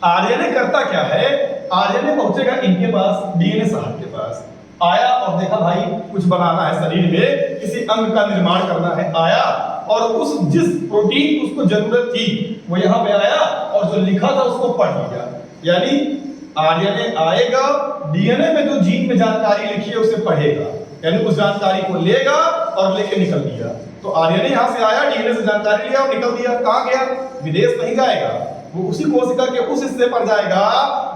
आरएनए करता क्या है। आरएनए पहुंचेगा इनके पास, डीएनए साहब के पास आया और देखा भाई कुछ बनाना है शरीर में, किसी अंग का निर्माण करना है, आया और उस जिस प्रोटीन की उसको जरूरत थी वो यहाँ पे आया और जो लिखा था उसको पढ़ लिया। यानी आरएनए आएगा, डीएनए में जो जीन में जानकारी लिखी है उसे पढ़ेगा, यानी उस जानकारी को लेगा और लेके निकल दिया। तो आरएनए यहाँ से आया, डीएनए से जानकारी लिया और निकल दिया। कहाँ गया? विदेश नहीं जाएगा, वो उसी कोशिका के उस हिस्से पर जाएगा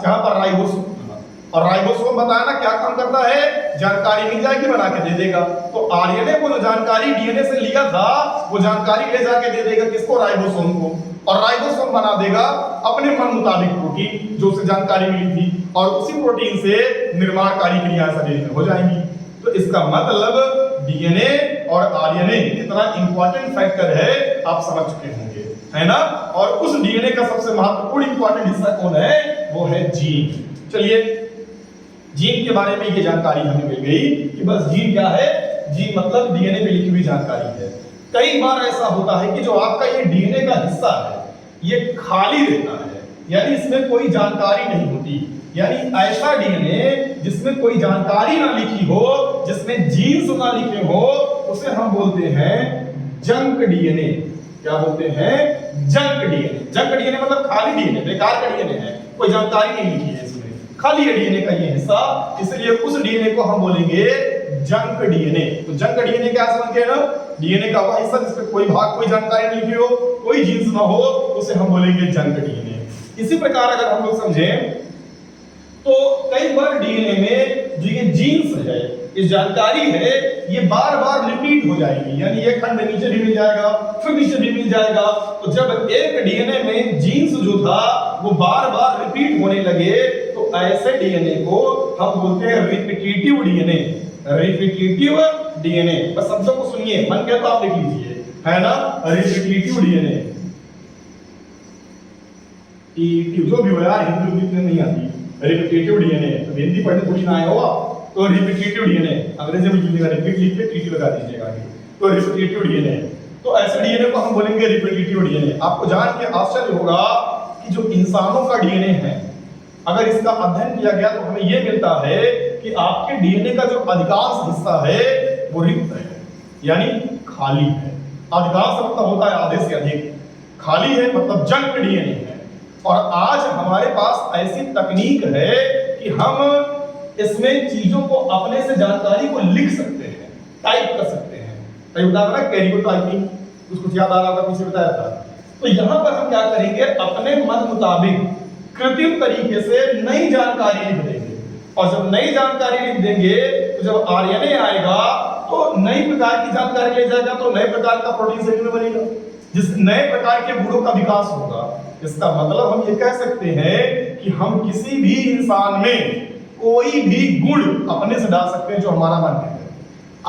जहां पर राइबोसोम था। और राइबोसोम बताया ना क्या काम करता है? जानकारी मिल जाएगी, बना के दे देगा। तो आरएनए को जो जानकारी डीएनए से लिया था वो जानकारी ले जाके दे देगा किसको? राइबोसोम को। और राइबोसोम बना देगा अपने मन मुताबिक प्रोटीन जो उसे जानकारी मिली थी, और उसी प्रोटीन से निर्माणकारी क्रिया शरीर में हो जाएंगी। तो इसका मतलब डीएनए और आरएनए कितना इंपॉर्टेंट फैक्टर है आप समझ चुके होंगे। है ना। और उस डीएनए का सबसे महत्वपूर्ण इंपॉर्टेंट हिस्सा कौन है, वो है जीन। चलिए जीन के बारे में ये जानकारी हमें मिल गई कि बस जीन क्या है, जीन मतलब डीएनए में लिखी हुई जानकारी है। कई बार ऐसा होता है कि जो आपका ये डीएनए का हिस्सा है ये खाली रहता है, यानी इसमें कोई जानकारी नहीं होती। यानी ऐसा डीएनए जिसमें कोई जानकारी ना लिखी हो, जिसमें जीन्स ना लिखे हो, उसे हम बोलते हैं जंक डीएनए। क्या बोलते हैं, जंक डीएनए। जंक डीएनए मतलब खाली डीएनए, बेकार का डीएनए है, कोई जानकारी नहीं लिखी है इसमें, खाली है डीएनए का ये हिस्सा, इसलिए उस डीएनए को हम बोलेंगे जंक डीएनए। तो जंक डीएनए क्या समझ गए ना, डीएनए का वह हिस्सा जिसमें कोई भाग, कोई जानकारी नहीं लिखी हो, कोई जीन्स ना हो, उसे हम बोलेंगे जंक डीएनए। इसी प्रकार अगर हम लोग समझें तो कई बार डीएनए में जो ये जीन्स है, ये जानकारी है, ये बार बार रिपीट हो जाएगी, यानी ये खंड नीचे भी मिल जाएगा, फिर नीचे भी मिल जाएगा। तो जब एक डीएनए में जीन्स जो था वो बार बार रिपीट होने लगे तो ऐसे डीएनए को हम बोलते हैं रिपीटिटिव डीएनए। रिपीटिटिव डीएनए, बस शब्दों को सुनिए, मन के तो आप लिख लीजिए, है ना। रिपीटिटिव डीएनए, जो भी हो यार, हिंदी उतनी नहीं आती। रिपीटिटिव डीएनए, तो हिंदी पढ़ने थोड़ी ना आया होगा, तो रिपीटिटिव डीएनए अंग्रेजी में लिखिएगा, रिपीट लिख के टीटी लगा दीजिएगा आगे, तो रिपीटिटिव डीएनए। तो ऐसे डीएनए को हम बोलेंगे रिपीटिटिव डीएनए। आपको जान के आश्चर्य होगा कि जो इंसानों का डीएनए है, अगर इसका अध्ययन किया गया तो हमें यह मिलता है कि आपके डीएनए का जो अधिकांश हिस्सा है वो रिक्त है, यानी खाली है। अधिकांश मतलब होता है आधे से अधिक, खाली है मतलब जंक डीएनए है। और आज हमारे पास ऐसी तकनीक है कि हम इसमें चीजों को, अपने से जानकारी को लिख सकते हैं, टाइप कर सकते हैं। कई उदाहरण कैरियर टाइपिंग, कुछ याद आ रहा था, पीछे बताया था। तो यहां पर हम क्या करेंगे, अपने मन मुताबिक कृत्रिम तरीके से नई जानकारी लिख देंगे। और जब नई जानकारी लिख देंगे तो जब आरएनए आएगा तो नई प्रकार की जानकारी ले जाएगा, तो नए प्रकार का प्रोटीन शरीर में बनेगा, जिस नए प्रकार के गुणों का विकास होगा। इसका मतलब हम ये कह सकते हैं कि हम किसी भी इंसान में कोई भी गुण अपने से डाल सकते हैं जो हमारा मन है।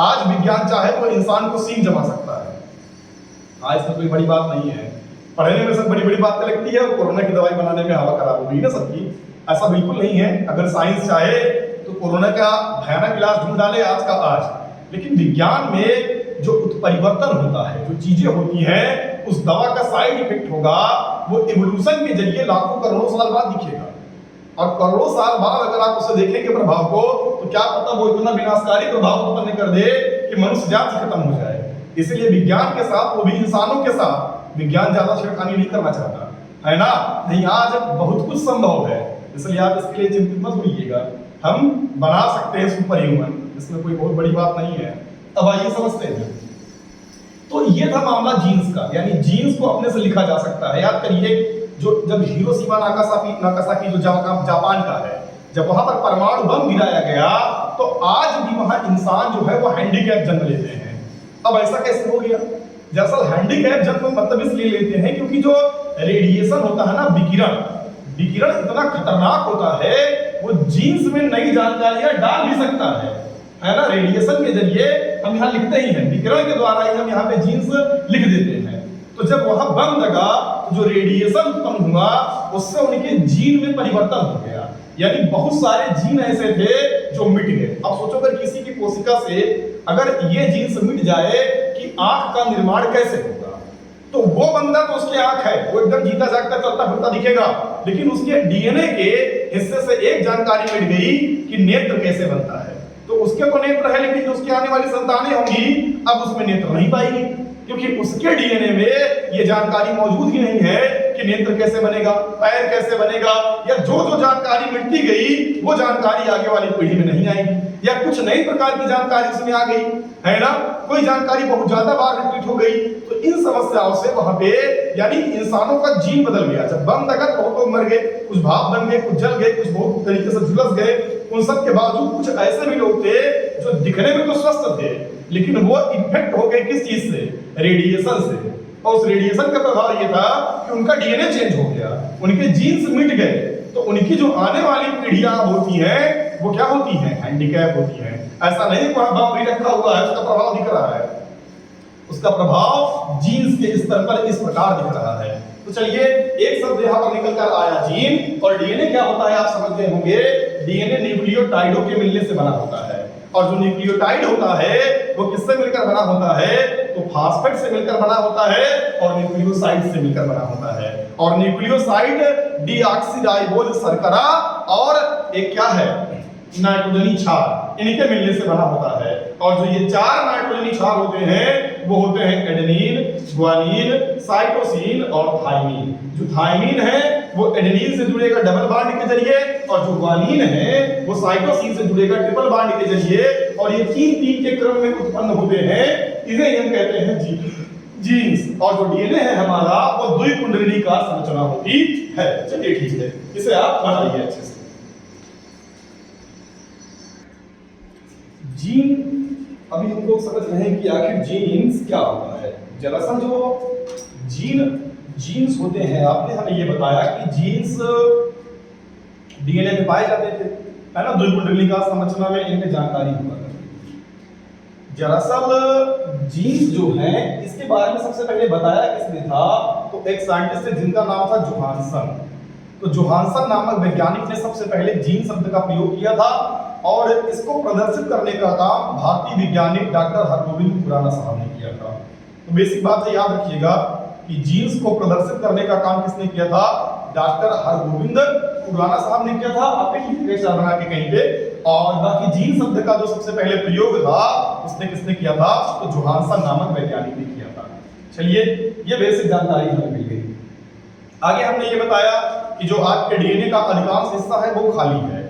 आज विज्ञान चाहे तो इंसान को सींग जमा सकता है, आज इसमें कोई बड़ी बात नहीं है। पढ़ने में सब बड़ी बड़ी बात लगती है, और कोरोना की दवाई बनाने में हवा खराब हो गई ना सबकी, ऐसा बिल्कुल नहीं है। अगर साइंस चाहे तो कोरोना का भयानक इलाज ढूंढ डाले आज का आज। लेकिन विज्ञान में जो उत्परिवर्तन होता है, जो चीजें होती हैं, उस दवा का साइड इफेक्ट होगा, वो इवोल्यूशन के जरिए लाखों करोड़ों साल बाद दिखेगा। और करोड़ों साल बाद अगर आप उसे देखेंगे प्रभाव को, तो क्या पता वो इतना विनाशकारी प्रभाव उत्पन्न कर दे कि मनुष्य जात खत्म हो जाए। इसलिए विज्ञान के साथ, वो भी इंसानों के साथ, विज्ञान ज्यादा छेड़खानी नहीं करना चाहता, है ना। नहीं, आज बहुत कुछ संभव है, इसलिए आप इसके लिए चिंतित मत होइएगा। हम बना सकते हैं सुपर ह्यूमन, इसमें कोई बहुत बड़ी बात नहीं है। अब आइए समझते हैं। तो ये था मामला जीन्स का, यानी जीन्स को अपने से लिखा जा सकता है। याद करिए, जो जब हिरोशिमा नागासाकी जो जापान का है, जब वहां पर परमाणु बम गिराया गया, तो आज भी वहां इंसान जो है वो हैंडीकैप जन्म लेते हैं। अब ऐसा कैसे हो गया? दरअसल हैंडीकैप जन्म मतलब इसलिए लेते हैं क्योंकि जो रेडिएशन होता है ना, विकिरण इतना खतरनाक होता है, वो जीन्स में नई जानकारियां डाल भी सकता है ना। रेडिएशन के जरिए हम यहाँ लिखते ही हैं, विकिरण के द्वारा ही हम यहाँ पे जीन्स लिख देते हैं। तो जब वहां बम लगा तो जो रेडिएशन उत्पन्न हुआ उससे उनके जीन में परिवर्तन हो गया, यानी बहुत सारे जीन ऐसे थे जो मिट गए। अब सोचो अगर किसी की कोशिका से अगर ये जीन्स मिट जाए कि आंख का निर्माण कैसे होगा, तो वो बंदा तो उसकी आंख है, वो एकदम जीता जागता चलता फिरता दिखेगा, लेकिन उसके डीएनए के हिस्से से एक जानकारी मिट गई कि नेत्र कैसे बनता है। तो उसके तो नेत्र है, लेकिन जो उसकी आने वाली संतानें होंगी अब उसमें नेत्र नहीं पाएगी, क्योंकि उसके डीएनए में ये जानकारी मौजूद ही नहीं है कि नेत्र कैसे बनेगा, पैर कैसे बनेगा, या जो जो जानकारी मिटती गई वो जानकारी आगे वाली पीढ़ी में नहीं आएगी, या कुछ नई प्रकार की जानकारी उसमें आ गई, है ना। कोई जानकारी बहुत ज्यादा बार रिपीट हो गई, तो इन समस्याओं से वहां पे यानी इंसानों का जीन बदल गया। जब बम लगा तो बहुत लोग मर गए, कुछ भाप बन गए, कुछ जल गए, कुछ बहुत तरीके से झुलस गए। उन सब के बावजूद कुछ ऐसे भी लोग थे जो दिखने में तो स्वस्थ थे, लेकिन वो इन्फेक्ट हो गए किस चीज से? रेडिएशन से। और उस रेडिएशन का प्रभाव ये था कि उनका डीएनए चेंज हो गया, उनके जीन्स मिट गए। तो उनकी जो आने वाली पीढ़ियां होती हैं वो क्या होती हैं? हैंडीकैप होती हैं। ऐसा नहीं कि वहां बम भी रखा हुआ है उसका प्रभाव दिख रहा है, उसका प्रभाव जीन्स के स्तर पर इस प्रकार दिख रहा है। तो चलिए एक शब्द यहाँ पर निकल कर आया जीन, और डीएनए क्या होता है आप समझते होंगे, डीएनए न्यूक्लियोटाइडों के मिलने से बना होता है, और जो न्यूक्लियोटाइड होता है वो किससे मिलकर बना होता है, तो फास्फेट से मिलकर बना होता है और न्यूक्लियोसाइड से मिलकर बना होता है। और न्यूक्लियोसाइड डीऑक्सीराइबोज शर्करा और एक क्या है, नाइट्रोजनी क्षार, इनके मिलने से बना होता है। और जो ये चार नाइट्रोजनी क्षार होते हैं वो होते हैं एडेनिन, ग्वानिन, साइटोसिन और थाइमिन। जो थाइमिन है वो एडेनिन से जुड़ेगा डबल बॉन्ड के जरिए, और जो ग्वानिन है वो साइटोसिन से जुड़ेगा ट्रिपल बॉन्ड के जरिए, और ये तीन तीन के क्रम में उत्पन्न होते हैं, इन्हें हम कहते हैं जीन्स। और जो डीएनए है हमारा वो द्विकुंडलीकार संरचना होती है। चलिए ठीक है, इसे आप बनाइए अच्छे से। जीन, अभी हम लोग समझ रहे हैं कि आखिर जीन्स क्या होता है। दरअसल जो जीन्स होते हैं, आपने हमें ये बताया कि जीन्स डीएनए में पाए जाते थे, है ना, द्विकुंडलीकार संरचना में इनमें जानकारी हुआ करती थी। दरअसल जीन्स जो है इसके बारे में सबसे पहले बताया किसने था, तो एक साइंटिस्ट है जिनका नाम था जोहानसन। तो जोहानसन नामक वैज्ञानिक ने सबसे पहले जीन शब्द का प्रयोग किया था, और इसको प्रदर्शित करने का काम भारतीय वैज्ञानिक डॉक्टर हरगोविंद खुराना साहब ने किया था। तो बेसिक बात है, याद रखिएगा कि जीन्स को प्रदर्शित करने का काम किसने किया था, डॉक्टर हरगोविंद खुराना साहब ने किया था। आप बना के कहीं पे, और बाकी जीन शब्द का जो सबसे पहले प्रयोग था उसने किसने किया था, तो जोहानसन नामक वैज्ञानिक ने किया था। चलिए ये बेसिक जानकारी हमें मिल गई। आगे हमने ये बताया कि जो आपके डीएनए का अधिकांश हिस्सा है वो खाली है।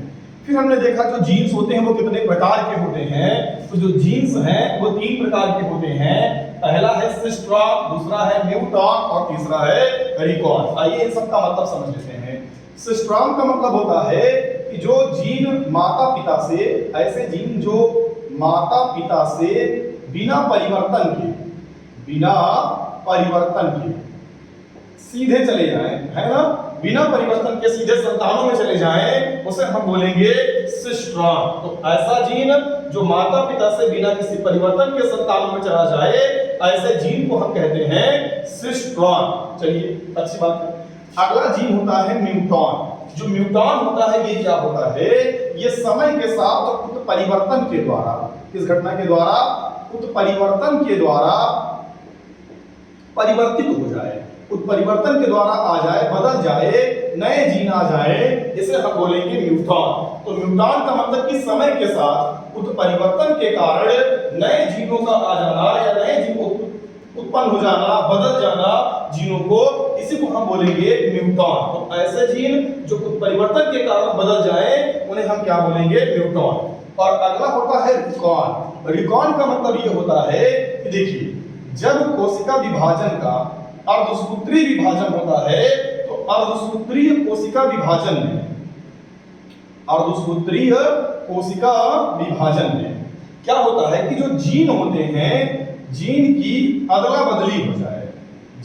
फिर हमने देखा जो जीन्स होते हैं वो कितने प्रकार के होते हैं। तो जो जीन्स हैं वो तीन प्रकार के होते हैं। पहला है सिस्ट्रॉन, दूसरा है म्यूटॉन और तीसरा है रिकॉन। आइए इन सब का मतलब समझ लेते हैं। सिस्ट्रॉन का मतलब होता है कि जो जीन माता पिता से, ऐसे जीन जो माता पिता से बिना परिवर्तन के सीधे चले जाएं, है ना, बिना परिवर्तन के सीधे संतानों में चले जाएं, उसे हम बोलेंगे सिस्ट्रॉन। तो ऐसा जीन जो माता पिता से बिना किसी परिवर्तन के संतानों में चला जाए, ऐसे जीन को हम कहते हैं सिस्ट्रॉन। चलिए अच्छी बात है। अगला जीन होता है म्यूटॉन। जो म्यूटॉन होता है ये क्या होता है, ये समय के साथ उत्परिवर्तन के द्वारा, किस घटना के द्वारा, उत्परिवर्तन के द्वारा परिवर्तित हो जाए, उत्परिवर्तन के द्वारा आ जाए, बदल जाए, नए जीन आ जाए, इसे हम बोलेंगे म्यूटॉन। तो म्यूटॉन का मतलब कि समय के साथ उत्परिवर्तन के कारण नए जीनों का आ जाना या नए जीन उत्पन्न हो जाना, बदल जाना जीनों को, इसी को हम बोलेंगे म्यूटॉन। तो ऐसे जीन जो उत्परिवर्तन के कारण बदल जाए उन्हें हम क्या बोलेंगे, म्यूटॉन। और अगला होता है रिकॉन। रिकॉन का मतलब ये होता है कि देखिए, जब कोशिका विभाजन का अर्धसूत्रीय विभाजन होता है, तो अर्धसूत्रीय कोशिका विभाजन में क्या होता है कि जो जीन होते हैं, जीन की अदला बदली हो जाए,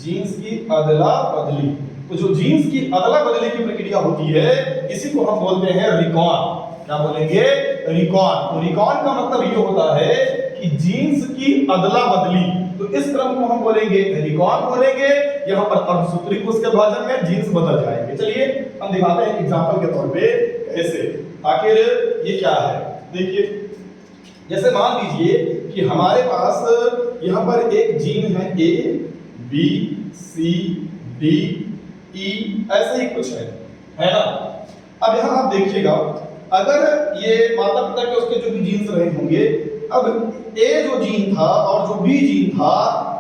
जीन्स की अदला बदली। तो जो जीन्स की अदला बदली की प्रक्रिया होती है, इसी को हम बोलते हैं रिकॉन। क्या बोलेंगे, रिकॉन। तो रिकॉन का मतलब ये होता है कि जीन्स की अदला बदली, तो इस क्रम को हम बोलेंगे रिकॉन बोलेंगे। यहाँ पर अर्धसूत्रीय कोशिका विभाजन में जीन्स बदल जाएंगे। चलिए हम दिखाते हैं एग्जांपल के तौर पे कैसे, आखिर ये क्या है। देखिए, जैसे मान लीजिए कि हमारे पास यहाँ पर एक जीन है ए, बी, सी, डी, ई, ऐसे ही कुछ है ना। अब यहाँ आप देखिएगा, अगर ये माता पिता के उसके जो भी जीन्स रहे होंगे, अब ए जो जीन था और जो बी जीन था,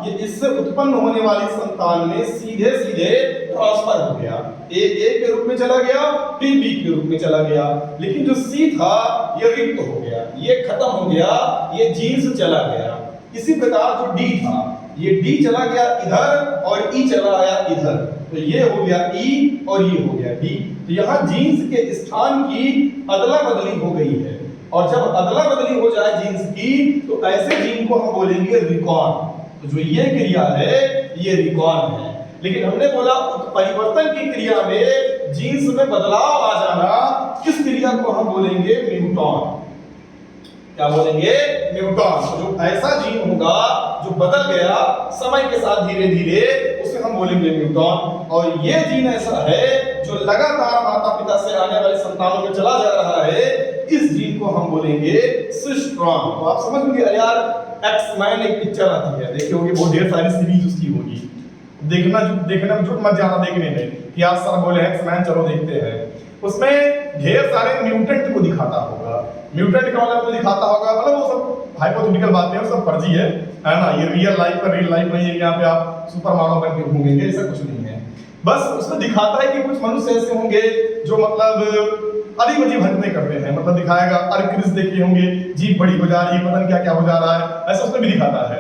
ये इससे उत्पन्न होने वाली संतान में सीधे सीधे ट्रांसफर हो गया। ए के रूप में चला गया, फिर बी के रूप में चला गया, लेकिन जो सी था ये रिक्त हो गया, ये खत्म हो गया, ये जीन्स चला गया। इसी प्रकार जो डी था, ये डी चला गया इधर और ई चला आया इधर, तो ये हो गया ई और ये हो गया डी। तो यहाँ जीन्स के स्थान की अदला बदली हो गई है, और जब अदला बदली हो जाए जीन्स की, तो ऐसे जीन को हम बोलेंगे रिकॉन। तो जो ये क्रिया है ये रिकॉन है। लेकिन हमने बोला परिवर्तन की क्रिया में जीन्स में बदलाव आ जाना, किस क्रिया को हम बोलेंगे, म्यूटॉन। क्या बोलेंगे, म्यूटॉन। तो जो ऐसा जीन होगा जो बदल गया समय के साथ धीरे धीरे, उसे हम बोलेंगे न्यूट्रॉन। और ये जीन ऐसा है जो लगातार माता पिता से आने वाले संतानों में चला जा रहा है, इस जीन को हम बोलेंगे सिस्ट्रॉन। तो आप समझ लीजिए यार, एक्स-मैन एक पिक्चर आती है, देखिए होगी, बहुत ढेर सारी सीरीज उसकी होगी, देखने में झूठ मत जाना देखने में कि आज सर बोले एक्स-मैन चलो देखते हैं। उसमें ढेर सारे म्यूटेंट को दिखाता होगा, म्यूटेंट का मतलब दिखाता होगा, मतलब वो सब हाइपोथेटिकल बातें हैं, सब फर्जी है ना, ये रियल लाइफ में रियल लाइफ नहीं है, यहाँ पे आप सुपरमैन बन के घूमेंगे, ऐसा कुछ नहीं है। बस उसमें दिखाता है कि कुछ मनुष्य ऐसे होंगे जो मतलब अजीब अजीब हरकतें करते हैं, मतलब दिखाएगा अर्किस देखे होंगे, जीभ बड़ी हो जा रही है, पता नहीं क्या क्या हो जा रहा है, ऐसा उसमें भी दिखाता है,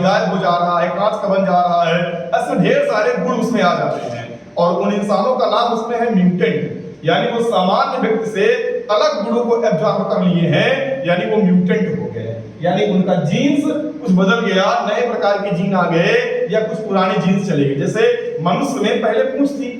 गायब हो जा रहा है, कांच का बन जा रहा है, ऐसे ढेर सारे गुण उसमें आ जाते हैं। और उन इंसानों का नाम उसमें है म्यूटेंट, यानी वो सामान्य व्यक्ति से अलग गुणों को एब्जॉर्ब कर लिए हैं, यानी वो म्यूटेंट हो गए, यानी उनका जीन्स कुछ बदल गया, नए प्रकार के जीन आ गए या कुछ पुराने जीन्स चले गए। जैसे मनुष्य में पहले पूंछ थी,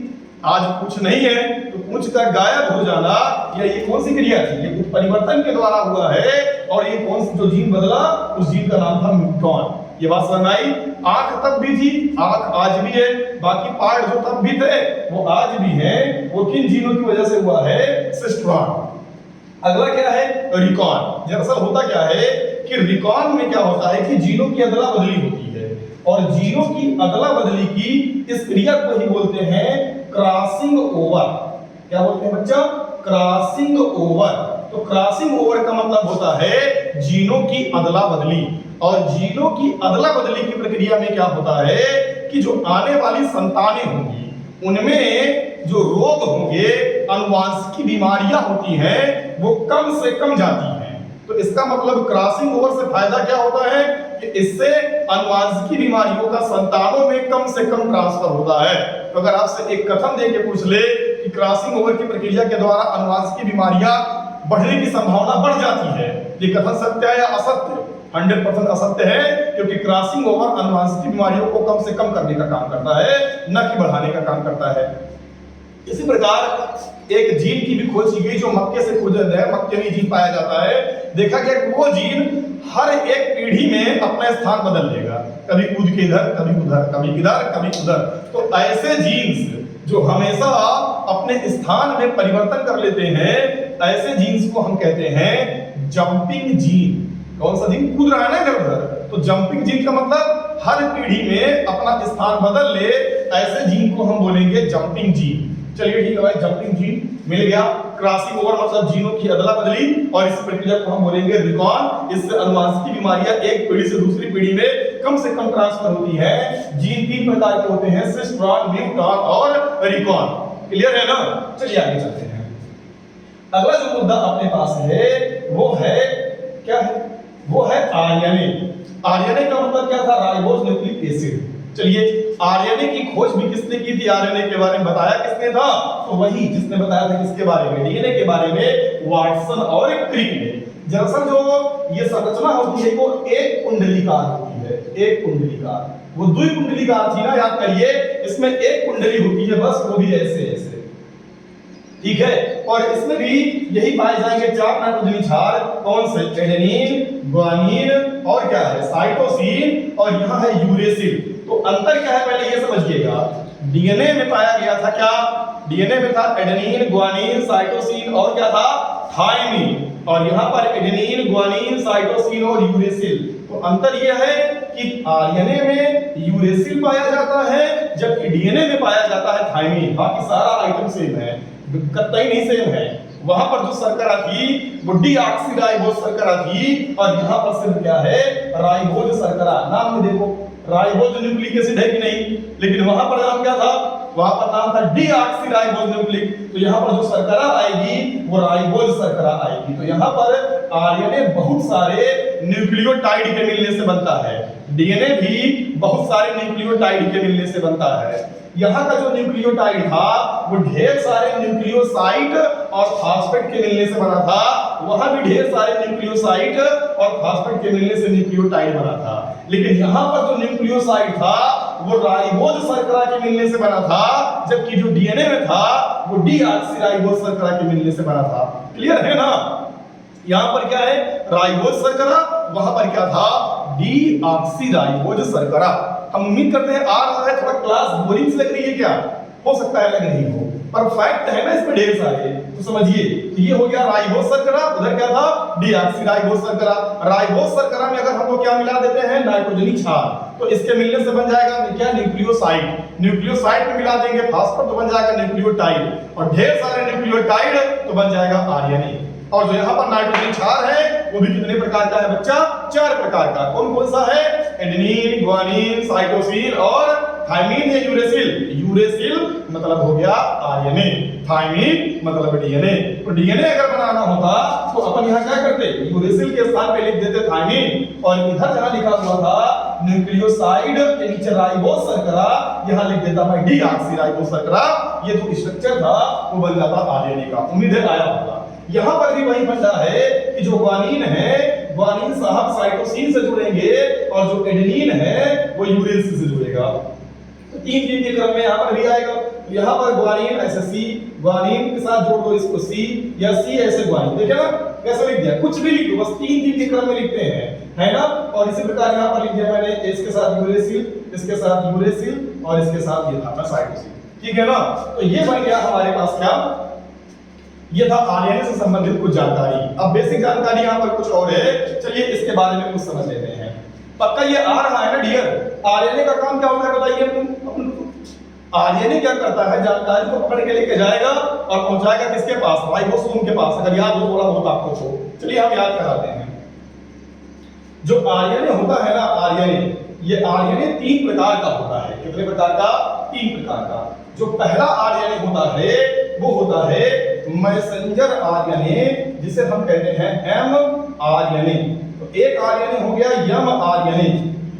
आज पूंछ नहीं है, तो पूंछ का गायब हो जाना या ये कौन सी क्रिया थी, ये कुछ परिवर्तन के द्वारा हुआ है, और ये कौन सा जो जीन बदला, उस जीन का नाम था न्यूट्रॉन। ये बात समझ आई। आंख तब भी थी, आंख आज भी है, बाकी पार्ट जो तब भी थे वो आज भी हैं, वो किन जीनों की वजह से हुआ है, सिस्ट्रॉन। अगला क्या है, रिकॉन। दरअसल होता क्या है कि रिकॉन में क्या होता है कि जीनों की अदला बदली होती है, और जीनों की अदला बदली की इस क्रिया को ही बोलते हैं क्रॉसिंग ओवर। क्या बोलते हैं बच्चा, क्रॉसिंग ओवर। तो क्रॉसिंग ओवर का मतलब होता है जीनों की अदला बदली, और जीनों की अदला बदली की प्रक्रिया में क्या होता है कि जो आने वाली संतानें होंगी उनमें जो रोग होंगे, आनुवंशिक बीमारियां होती हैं, वो कम से कम जाती हैं। तो इसका मतलब क्रॉसिंग ओवर से फायदा क्या होता है कि इससे आनुवंशिक बीमारियों का संतानों में कम से कम ट्रांसफर होता है। तो अगर आपसे एक कथन देके पूछ ले कि क्रॉसिंग ओवर की प्रक्रिया के द्वारा आनुवंशिक बीमारियां बढ़ने की संभावना बढ़ जाती है, ये कथन सत्य है या असत्य? 100% असत्य है, क्योंकि क्रॉसिंग ओवर आनुवंशिक बीमारियों को कम से कम करने का काम करता है, न कि बढ़ाने का काम करता है। इसी प्रकार एक जीन की भी खोज की गई जो मक्के से खोजा है, मक्के में जीन पाया जाता है। देखा गया कि वो जीन हर एक पीढ़ी में अपना स्थान बदल लेगा, कभी कूद के इधर, कभी उधर, कभी इधर, कभी उधर। तो ऐसे जीन्स जो हमेशा अपने स्थान में परिवर्तन कर लेते हैं, ऐसे जीन्स को हम कहते हैं जंपिंग जीन। कौन सा जीन? कूद रहा है ना इधर उधर, तो जंपिंग जीन का मतलब हर पीढ़ी में अपना स्थान बदल ले, ऐसे जीन को हम बोलेंगे जंपिंग जीन। चलिए ठीक है भाई, जंपिंग जीन मिल गया। क्रॉसिंग ओवर मतलब जीनों की अदला बदली, और इस प्रक्रिया को हम बोलेंगे रिकॉन। इससे आनुवंशिक बीमारियां एक पीढ़ी से दूसरी पीढ़ी में कम से कम ट्रांसफर होती है। जीन 3 प्रकार के होते हैं, सिस्ट्रॉन, म्यूटॉन और रिकॉन। क्लियर है ना? चलिए आगे चलते हैं। अगला जो मुद्दा अपने पास है वो है क्या है, वो है आरएनए। आरएनए का मतलब क्या था? Ribose nucleic acid. चलिए, आरएनए की खोज भी किसने की थी? आरएनए के बारे में बताया किसने था? तो वही जिसने बताया था किसके बारे में, डीएनए के बारे में, वाटसन और क्रिक ने। दरअसल जो ये संरचना होती है वो एक कुंडलीकार होती है, एक कुंडलीकार। वो द्वि कुंडलीकार थी ना, याद करिए, इसमें एक कुंडली होती है बस, वो भी ऐसे ऐसे, ठीक है। और इसमें भी यही पाए जाएंगे 4 नाइट्रोजनी क्षार। कौन से? एडेनिन, ग्वानिन और क्या है, साइटोसिन, और यहाँ है यूरेसिल। तो अंतर क्या है पहले ये समझिएगा। डीएनए में पाया गया था क्या? डीएनए में था एडेनिन, ग्वानिन, साइटोसिन और क्या था? थायमिन। और यहाँ पर एडेनिन, ग्वानिन, साइटोसिन और यूरेसिल। तो अंतर यह है कि आरएनए में यूरेसिल पाया जाता है, जबकि डीएनए में पाया जाता है थायमिन। बाकी सारा आइटम सेम है, कतई नहीं सेम है। वहां पर जो शर्करा थी वो डीऑक्सीराइबोज शर्करा थी, और यहाँ पर सिर्फ क्या है? राइबोज शर्करा। नाम में देखो, राइबोज न्यूक्लिक एसिड है कि नहीं, लेकिन वहां पर नाम क्या था? वहां पर नाम था डीऑक्सीराइबोज न्यूक्लिक। तो यहाँ पर जो शर्करा आएगी वो राइबोज शर्करा आएगी। तो यहाँ पर आरएनए बहुत सारे न्यूक्लियोटाइड के मिलने से बनता है, डीएनए भी बहुत सारे न्यूक्लियोटाइड के मिलने से बनता है। यहाँ का जो न्यूक्लियोटाइड था वो ढेर सारे न्यूक्लियोसाइड और फास्फेट के मिलने से बना था, वहां भी ढेर सारे न्यूक्लियोसाइड और फास्फेट के मिलने से न्यूक्लियोटाइड बना था। लेकिन यहाँ पर जो न्यूक्लियोसाइड था वो राइबोज शर्करा के मिलने से बना था, जबकि जो डीएनए में था वो डीऑक्सीराइबोज शर्करा के मिलने से बना था। क्लियर है ना? यहाँ पर क्या है? राइबोज शर्करा, वहां पर क्या था? डीऑक्सीराइबोज शर्करा। हम उम्मीद करते हैं आ रहा है, थोड़ा क्लास बोरिंग से लग रही है क्या? हो सकता है लग नहीं हो, पर फैक्ट है ना इसमें ढेर सारे। तो समझिए कि ये हो गया राइबोज शर्करा, उधर क्या था? डीऑक्सीराइबोज शर्करा। राइबोज शर्करा में अगर हम लोग क्या मिला देते हैं? नाइट्रोजनी क्षार, तो इसके मिलने से बन जाएगा क्या? न्यूक्लियोसाइड। न्यूक्लियोसाइड में मिला देंगे फास्फोर तो बन जाएगा न्यूक्लियोटाइड, और ढेर सारे न्यूक्लियोटाइड तो बन जाएगा आरएनए। और जो यहाँ पर नाइट्रोजन क्षार है वो भी कितने प्रकार का है बच्चा? 4 प्रकार का। कौन कौन सा है? एडेनिन, ग्वानिन, साइटोसिन और थाइमिन या यूरेसिल। यूरेसिल मतलब हो गया आरएनए, थाइमिन मतलब डीएनए। तो डीएनए अगर बनाना होता तो अपन यहाँ क्या करते? यूरेसिल के स्थान पे लिख देते थाइमिन, और इधर जहाँ लिखा हुआ था न्यूक्लियोसाइड के नीचे राइबोज शर्करा, यहाँ लिख देता मैं डीऑक्सीराइबोज शर्करा। ये जो स्ट्रक्चर था वो बन जाता आरएनए का। उम्मीद है आया होगा। यहाँ पर भी वही फंडा है कि जो ग्वानिन है, ग्वानिन साहब साइटोसिन से जुड़ेंगे, और जो एडेनिन है वो यूरेसिल से जुड़ेगा। तो 3 के क्रम में यहाँ पर भी आएगा। यहाँ पर ग्वानिन ऐसे सी, ग्वानिन के साथ जोड़ दो इसको सी, या सी ऐसे ग्वानिन। देखिए ना कैसे लिख दिया? कुछ भी लिख दो, बस 3 के क्रम में लिखते हैं, है ना। और इसी प्रकार यहाँ पर लिख दिया मैंने इसके साथ यूरेसिल, इसके साथ यूरेसिल, और इसके साथ ये था साइटोसिन। ठीक है ना। तो ये बन गया हमारे पास क्या? ये था आरएनए से संबंधित कुछ जानकारी। अब बेसिक जानकारी यहाँ पर कुछ और है, चलिए इसके बारे में कुछ समझ लेते हैं। पक्का ये आ रहा है ना डियर? आरएनए का काम क्या होता है बताइए? आरएनए क्या करता है? जानकारी को पकड़ के लेके जाएगा और पहुंचाएगा किसके पास? राइबोसोम के पास। अगर याद हो थोड़ा बहुत आपको तो चलिए हम याद कराते हैं। जो आरएनए होता है ना, आरएनए, ये आरएनए 3 प्रकार का होता है। कितने प्रकार का? 3 प्रकार का। जो पहला आरएनए होता है वो होता है मैसेंजर आरएनए, जिसे हम कहते हैं एमआरएनए। तो एक आरएनए हो गया एमआरएनए।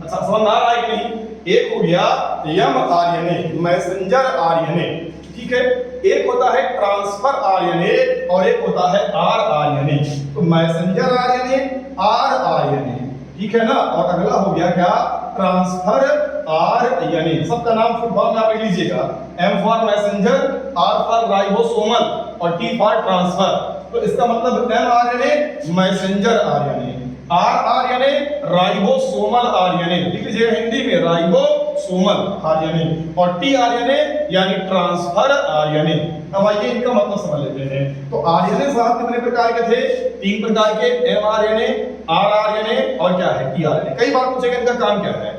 अच्छा समझ आ रहा है कि नहीं? एक हो गया एमआरएनए, मैसेंजर आरएनए, ठीक है। एक होता है ट्रांसफर आरएनए और एक होता है आरआरएनए। तो मैसेंजर आरएनए, आरआरएनए, ठीक है ना। और अगला हो गया क्या? Transfer RNA. सबका नाम फुल फॉर्म में आप लिख लीजिएगा। M for messenger, R for ribosomal और टी फॉर ट्रांसफर। तो इसका मतलब mRNA messenger RNA, rRNA ribosomal RNA, लिख लीजिए हिंदी में राइबोसोमल आरएनए, और टीआरएनए यानी ट्रांसफर आरएनए। अब आइए इनका मतलब समझ लेते हैं। तो आरएनए साहब कितने प्रकार के थे? 3 प्रकार के, एमआरएनए, आरआरएनए और क्या है? टीआरएनए। कई बार पूछेगा इनका काम क्या है?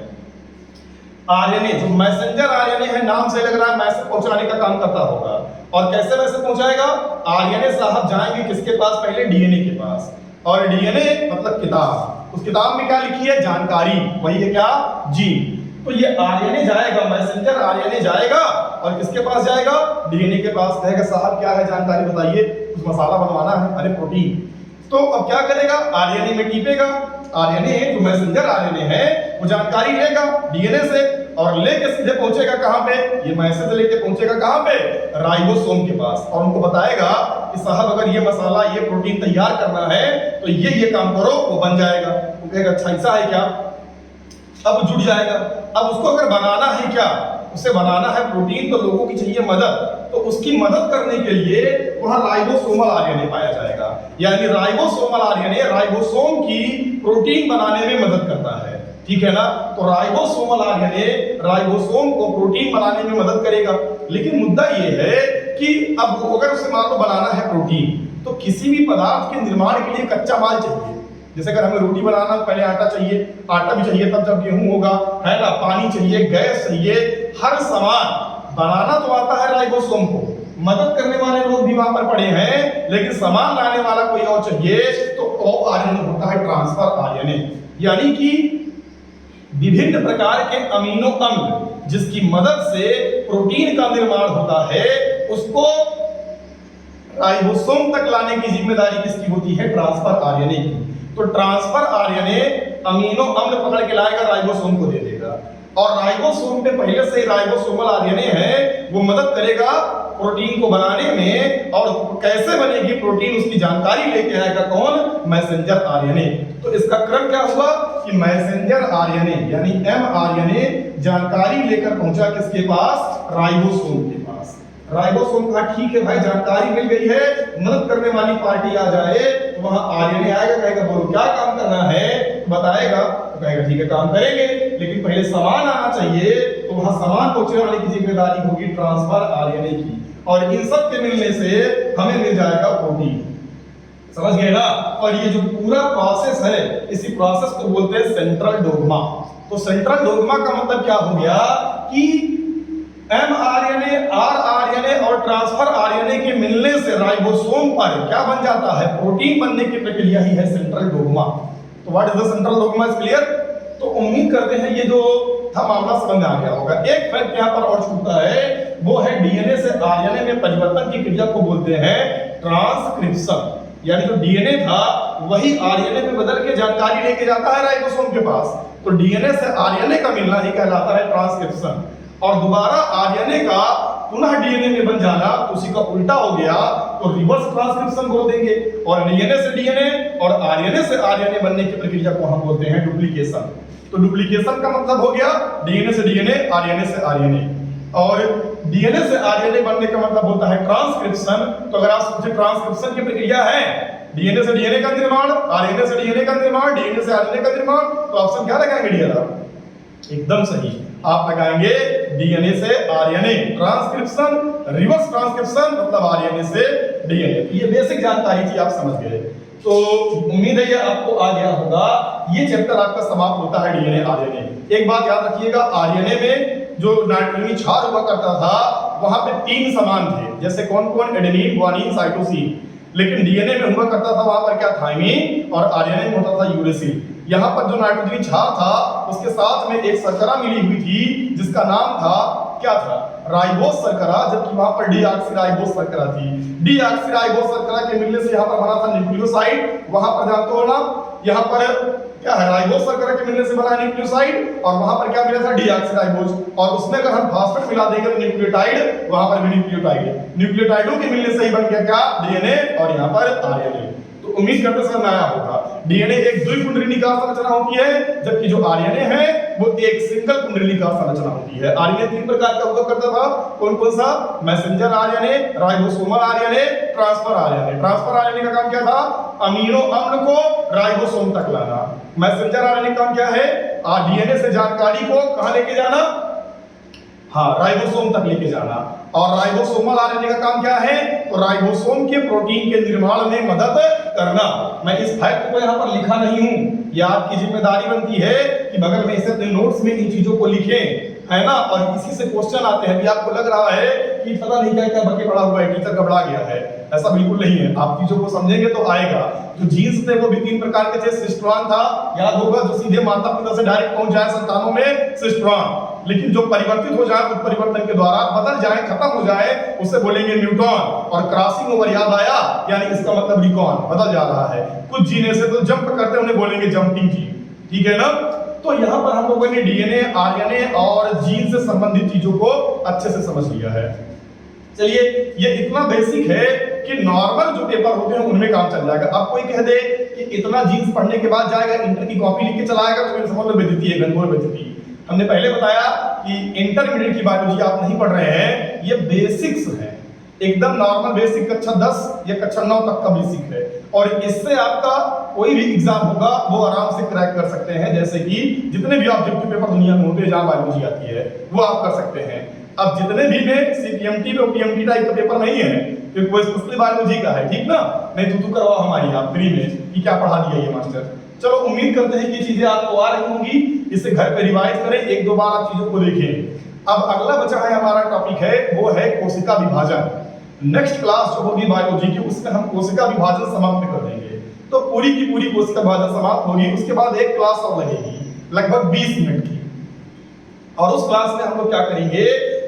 आरएनए जो मैसेंजर आरएनए है, नाम से लग रहा है मैसेज पहुंचाने का काम करता होगा। और कैसे मैसेज पहुंचाएगा? आरएनए साहब जाएंगे किसके पास? पहले डीएनए के पास, और डीएनए मतलब किताब। उस किताब में क्या लिखी है? जानकारी। वही है क्या? जीन। तो ये आरएनए जाएगा, मैसेंजर आरएनए जाएगा और किसके पास जाएगा? डीएनए के पास। कहेगा साहब क्या है जानकारी बताइए, कुछ मसाला बनवाना है, अरे प्रोटीन। तो अब क्या करेगा? आरएनए में टिपेगा। आरएनए जो मैसेंजर आरएनए है वो जानकारी लेगा डीएनए से, और लेके सीधे पहुंचेगा कहां पे? ये मैसेज लेके पहुंचेगा कहां पे? राइबोसोम के पास, और उनको बताएगा कि साहब अगर ये मसाला, ये प्रोटीन तैयार करना है तो ये काम करो, वो बन जाएगा। वो कहेगा अच्छा ऐसा है क्या? अब जुड़ जाएगा। अब उसको अगर बनाना है क्या? उसे बनाना है प्रोटीन, तो लोगों की चाहिए मदद, तो उसकी मदद करने के लिए वहां राइबोसोमल आरएनए पाया जाएगा। यानी राइबोसोमल आरएनए राइबोसोम की प्रोटीन बनाने में मदद करता है, ठीक है ना। तो राइबोसोमल आरएनए राइबोसोम को प्रोटीन बनाने में मदद करेगा। लेकिन मुद्दा ये है कि अब अगर उसे मान लो बनाना है प्रोटीन, तो किसी भी पदार्थ के निर्माण के लिए कच्चा माल चाहिए। जैसे अगर हमें रोटी बनाना पहले आटा चाहिए, आटा भी चाहिए तब जब गेहूं होगा, है ना। पानी चाहिए, गैस चाहिए, हर सामान बनाना तो आता है राइबोसोम को। मदद करने वाले लोग भी वहां पर पड़े हैं, लेकिन सामान लाने वाला कोई और चाहिए, तो आरएनए होता है ट्रांसफर आरएनए। यानी कि विभिन्न प्रकार के अमीनो अम्ल जिसकी मदद से प्रोटीन का निर्माण होता है, उसको राइबोसोम तक लाने की जिम्मेदारी किसकी होती है? ट्रांसफर आरएनए की। तो ट्रांसफर आरएनए अमीनो अम्ल पकड़ के लाएगा, राइबोसोम को दे देगा, और राइबोसोम पे पहले से ही राइबोसोमल आरएनए है, वो मदद करेगा प्रोटीन को बनाने में। और कैसे बनेगी प्रोटीन उसकी जानकारी लेके आएगा कौन? Messenger RNA. तो इसका क्रम क्या हुआ कि मैसेंजर आरएनए यानी एमआरएनए जानकारी लेकर पहुंचा किसके पास? राइबोसोम के पास। राइबोसोम का ठीक है भाई, जानकारी मिल गई है, मदद करने वाली पार्टी आ जाए तो वहां आरएनए आएगा, कहेगा बोलो क्या काम करना है? बताएगा तो कहेगा ठीक है काम करेंगे, लेकिन पहले सामान आना चाहिए, तो वहां सामान पहुंचने वाले की जिम्मेदारी होगी ट्रांसफर आरएनए की, और इन सब के मिलने से हमें मिल जाएगा प्रोटीन। समझ गए ना? और ये जो पूरा प्रोसेस है, इसी प्रोसेस को बोलते हैं सेंट्रल डोग्मा। तो सेंट्रल डोग्मा का मतलब क्या हो गया कि एमआरएनए, आरआरएनए और ट्रांसफर आरएनए के मिलने से राइबोसोम पर क्या बन जाता है? प्रोटीन बनने की प्रक्रिया ही है सेंट्रल डोग्मा। तो what is the central dogma? Is clear? तो उम्मीद करते हैं ये जो था मामला समझ में आ गया होगा। एक फैक्ट यहाँ पर और छूटा है, वो है डीएनए से आरएनए में परिवर्तन की क्रिया को बोलते हैं ट्रांसक्रिप्शन। यानी जो डीएनए था वही आरएनए में बदल के जानकारी लेके जाता है राइबोसोम के पास। तो डीएनए से आरएनए का मिलना ही कहलाता है ट्रांसक्रिप्शन, और दोबारा आरएनए का पुनः डीएनए में बन जाना तो उसी का उल्टा हो गया, तो रिवर्स ट्रांसक्रिप्शन बोल देंगे। और डीएनए से डीएनए और आरएनए से आरएनए बनने की प्रक्रिया को हम बोलते हैं डुप्लीकेशन। तो डुप्लीकेशन का मतलब हो गया डीएनए से डीएनए, आरएनए से आरएनए, और डीएनए से आरएनए बनने का मतलब होता है ट्रांसक्रिप्शन। तो अगर आप सोचे ट्रांसक्रिप्शन की प्रक्रिया है डीएनए से डीएनए का निर्माण, आरएनए से डीएनए का निर्माण, डीएनए से आरएनए का निर्माण, तो ऑप्शन क्या लगाएंगे डियर आप? एकदम सही, आप लगाएंगे डीएनए से आरएनए, ट्रांसक्रिप्शन, रिवर्स ट्रांसक्रिप्शन मतलब आरएनए से डीएनए। ये बेसिक जानकारी थी, आप समझ गए। तो उम्मीद है ये आपको आ गया होगा। ये चैप्टर आपका समाप्त होता है डीएनए आरएनए। एक बात याद रखिएगा, आरएनए में जो नाइट्रोजनी क्षार हुआ करता था वहां पे 3 समान थे, जैसे कौन कौन? Adenine, guanine, cytosine. लेकिन डीएनए में हुआ करता था वहां पर क्या? थाइमिन, और आरएनए में होता था यूरेसिल। यहाँ पर जो नाइट्रोजनी क्षार था उसके साथ में एक शर्करा मिली हुई थी जिसका नाम था, क्या था? राइबोस शर्करा, जबकि वहां पर डीऑक्सीराइबोस शर्करा थी। डीऑक्सीराइबोस शर्करा के मिलने से यहाँ पर बना था न्यूक्लियोसाइड। वहां पर जानते हो ना, यहाँ पर क्या है? राइबोस शर्करा के मिलने से बना है न्यूक्लियोसाइड, और वहां पर क्या मिला था? डीऑक्सीराइबोस। और उसमें अगर हम फास्फेट मिला देंगे तो न्यूक्लियोटाइड, वहां पर भी न्यूक्लियोटाइड। न्यूक्लियोटाइडों के मिलने से ही बन गया क्या? डीएनए, और यहाँ पर आरएनए। तो उम्मीद करते समझ में आया होगा। डीएनए एक द्विकुंडलिका संरचना होती है, जबकि जो आरएनए है वो एक सिंगल कुंडलिका संरचना होती है। आरएनए 3 प्रकार का हुआ करता था, कौन कौन सा? Messenger RNA, ribosomal RNA, transfer RNA. Transfer RNA का काम क्या था? अमीनो अम्ल को राइबोसोम तक लाना। मैसेंजर आरएनए का काम क्या है? डीएनए से जानकारी को कहां लेके जाना? हाँ, राइबोसोम तक लेके जाना। और राइबोसोमल आरएनए का काम क्या है? तो राइबोसोम के प्रोटीन के निर्माण में मदद करना। मैं इस फैक्ट को यहाँ पर लिखा नहीं हूं, ये आपकी जिम्मेदारी बनती है कि बगल में इसे अपने नोट्स में इन चीजों को लिखें, है ना? और इसी से क्वेश्चन आते हैं कि आपको लग रहा है कि पता नहीं क्या क्या बके पड़ा हुआ है, टीचर घबरा गया है। ऐसा बिल्कुल नहीं है, आप चीजों को समझेंगे तो आएगा। जो जीन्स थे वो भी 3 प्रकार के थे। सिस्ट्रॉन था, याद होगा, जो सीधे माता पिता से डायरेक्ट पहुंच जाए संतानों में, सिस्ट्रॉन। लेकिन जो परिवर्तित हो जाए उत्परिवर्तन के द्वारा बदल जाए, खत्म हो जाए, उसे बोलेंगे न्यूट्रॉन। और क्रॉसिंग ओवर याद आया, यानी इसका मतलब रिकॉन, बदल जा रहा है। कुछ जीन ऐसे तो जंप करते हैं, उन्हें बोलेंगे जंपिंग जीन। ठीक है ना? तो यहाँ पर हम लोगों ने डीएनए, आरएनए और जीन से संबंधित चीजों को अच्छे से समझ लिया है। चलिए, ये इतना बेसिक है कि नॉर्मल जो पेपर होते हैं उनमें काम चल जाएगा। अब कोई कह दे कि इतना जीन्स पढ़ने के बाद जाएगा इंटर की कॉपी लिख के चलाएगा, तो फिर समझ लो बेइज्जती है, घनघोर बेइज्जती। हमने पहले बताया कि इंटरमीडिएट की बायोलॉजी आप नहीं पढ़ रहे हैं, ये बेसिक्स है, एकदम नॉर्मल बेसिक, कक्षा 10 या कक्षा 9 तक का बेसिक है। और इससे आपका कोई भी एग्जाम होगा वो आराम से क्रैक कर सकते हैं। जैसे कि जितने भी ऑब्जेक्टिव पेपर दुनिया में होते हैं जहां बायोलॉजी आती है वो आप कर सकते हैं। अब जितने भी में सीपीएमटी और पीएमटी टाइप का पेपर नहीं है, क्योंकि वो स्पेशली बायोलॉजी का है, ठीक ना? नहीं तो तू करवाओ हमारी आप फ्री में कि क्या पढ़ा दिया ये मास्टर। चलो, उम्मीद करते हैं कि चीजें आपको आ रही होंगी, इसे घर पे रिवाइज करें, 1-2 बार आप चीजों को देखें। अब अगला बचा है हमारा टॉपिक है, वो है कोशिका विभाजन। नेक्स्ट क्लास जो होगी बायोलॉजी की, उसमें हम कोशिका विभाजन समाप्त कर देंगे। तो पूरी की पूरी कोशिका विभाजन समाप्त होगी, उसके बाद एक क्लास और लगेगी लगभग 20 मिनट की। और उस क्लास में हम लोग क्या करेंगे?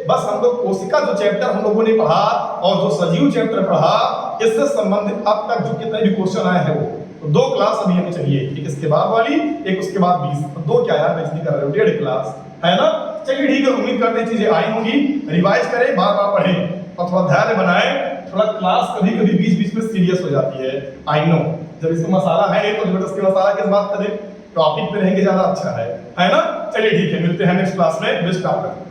बस हम लोग कोशिका जो चैप्टर हम लोगों ने पढ़ा और जो सजीव चैप्टर पढ़ा, इससे संबंधित अब तक जो कितने भी क्वेश्चन आए हैं वो, तो 2 क्लास अभी हमें चाहिए, एक इसके बाद वाली, एक उसके बाद 20। तो 2 क्या यार, बेइज्जती कर रहे हो, 1.5 क्लास है ना? चलिए ठीक है, उम्मीद करते हैं चीजें आई होंगी। रिवाइज करें, बार बार पढ़ें और थोड़ा धैर्य बनाएं। थोड़ा क्लास कभी कभी बीच में सीरियस हो जाती है, आई नो। जब इसमें मसाला है नहीं तो जबरदस्ती मसाला किस बात करें, टॉपिक पे रहेंगे ज्यादा अच्छा है ना? चलिए ठीक है, मिलते हैं नेक्स्ट क्लास में। Best of luck.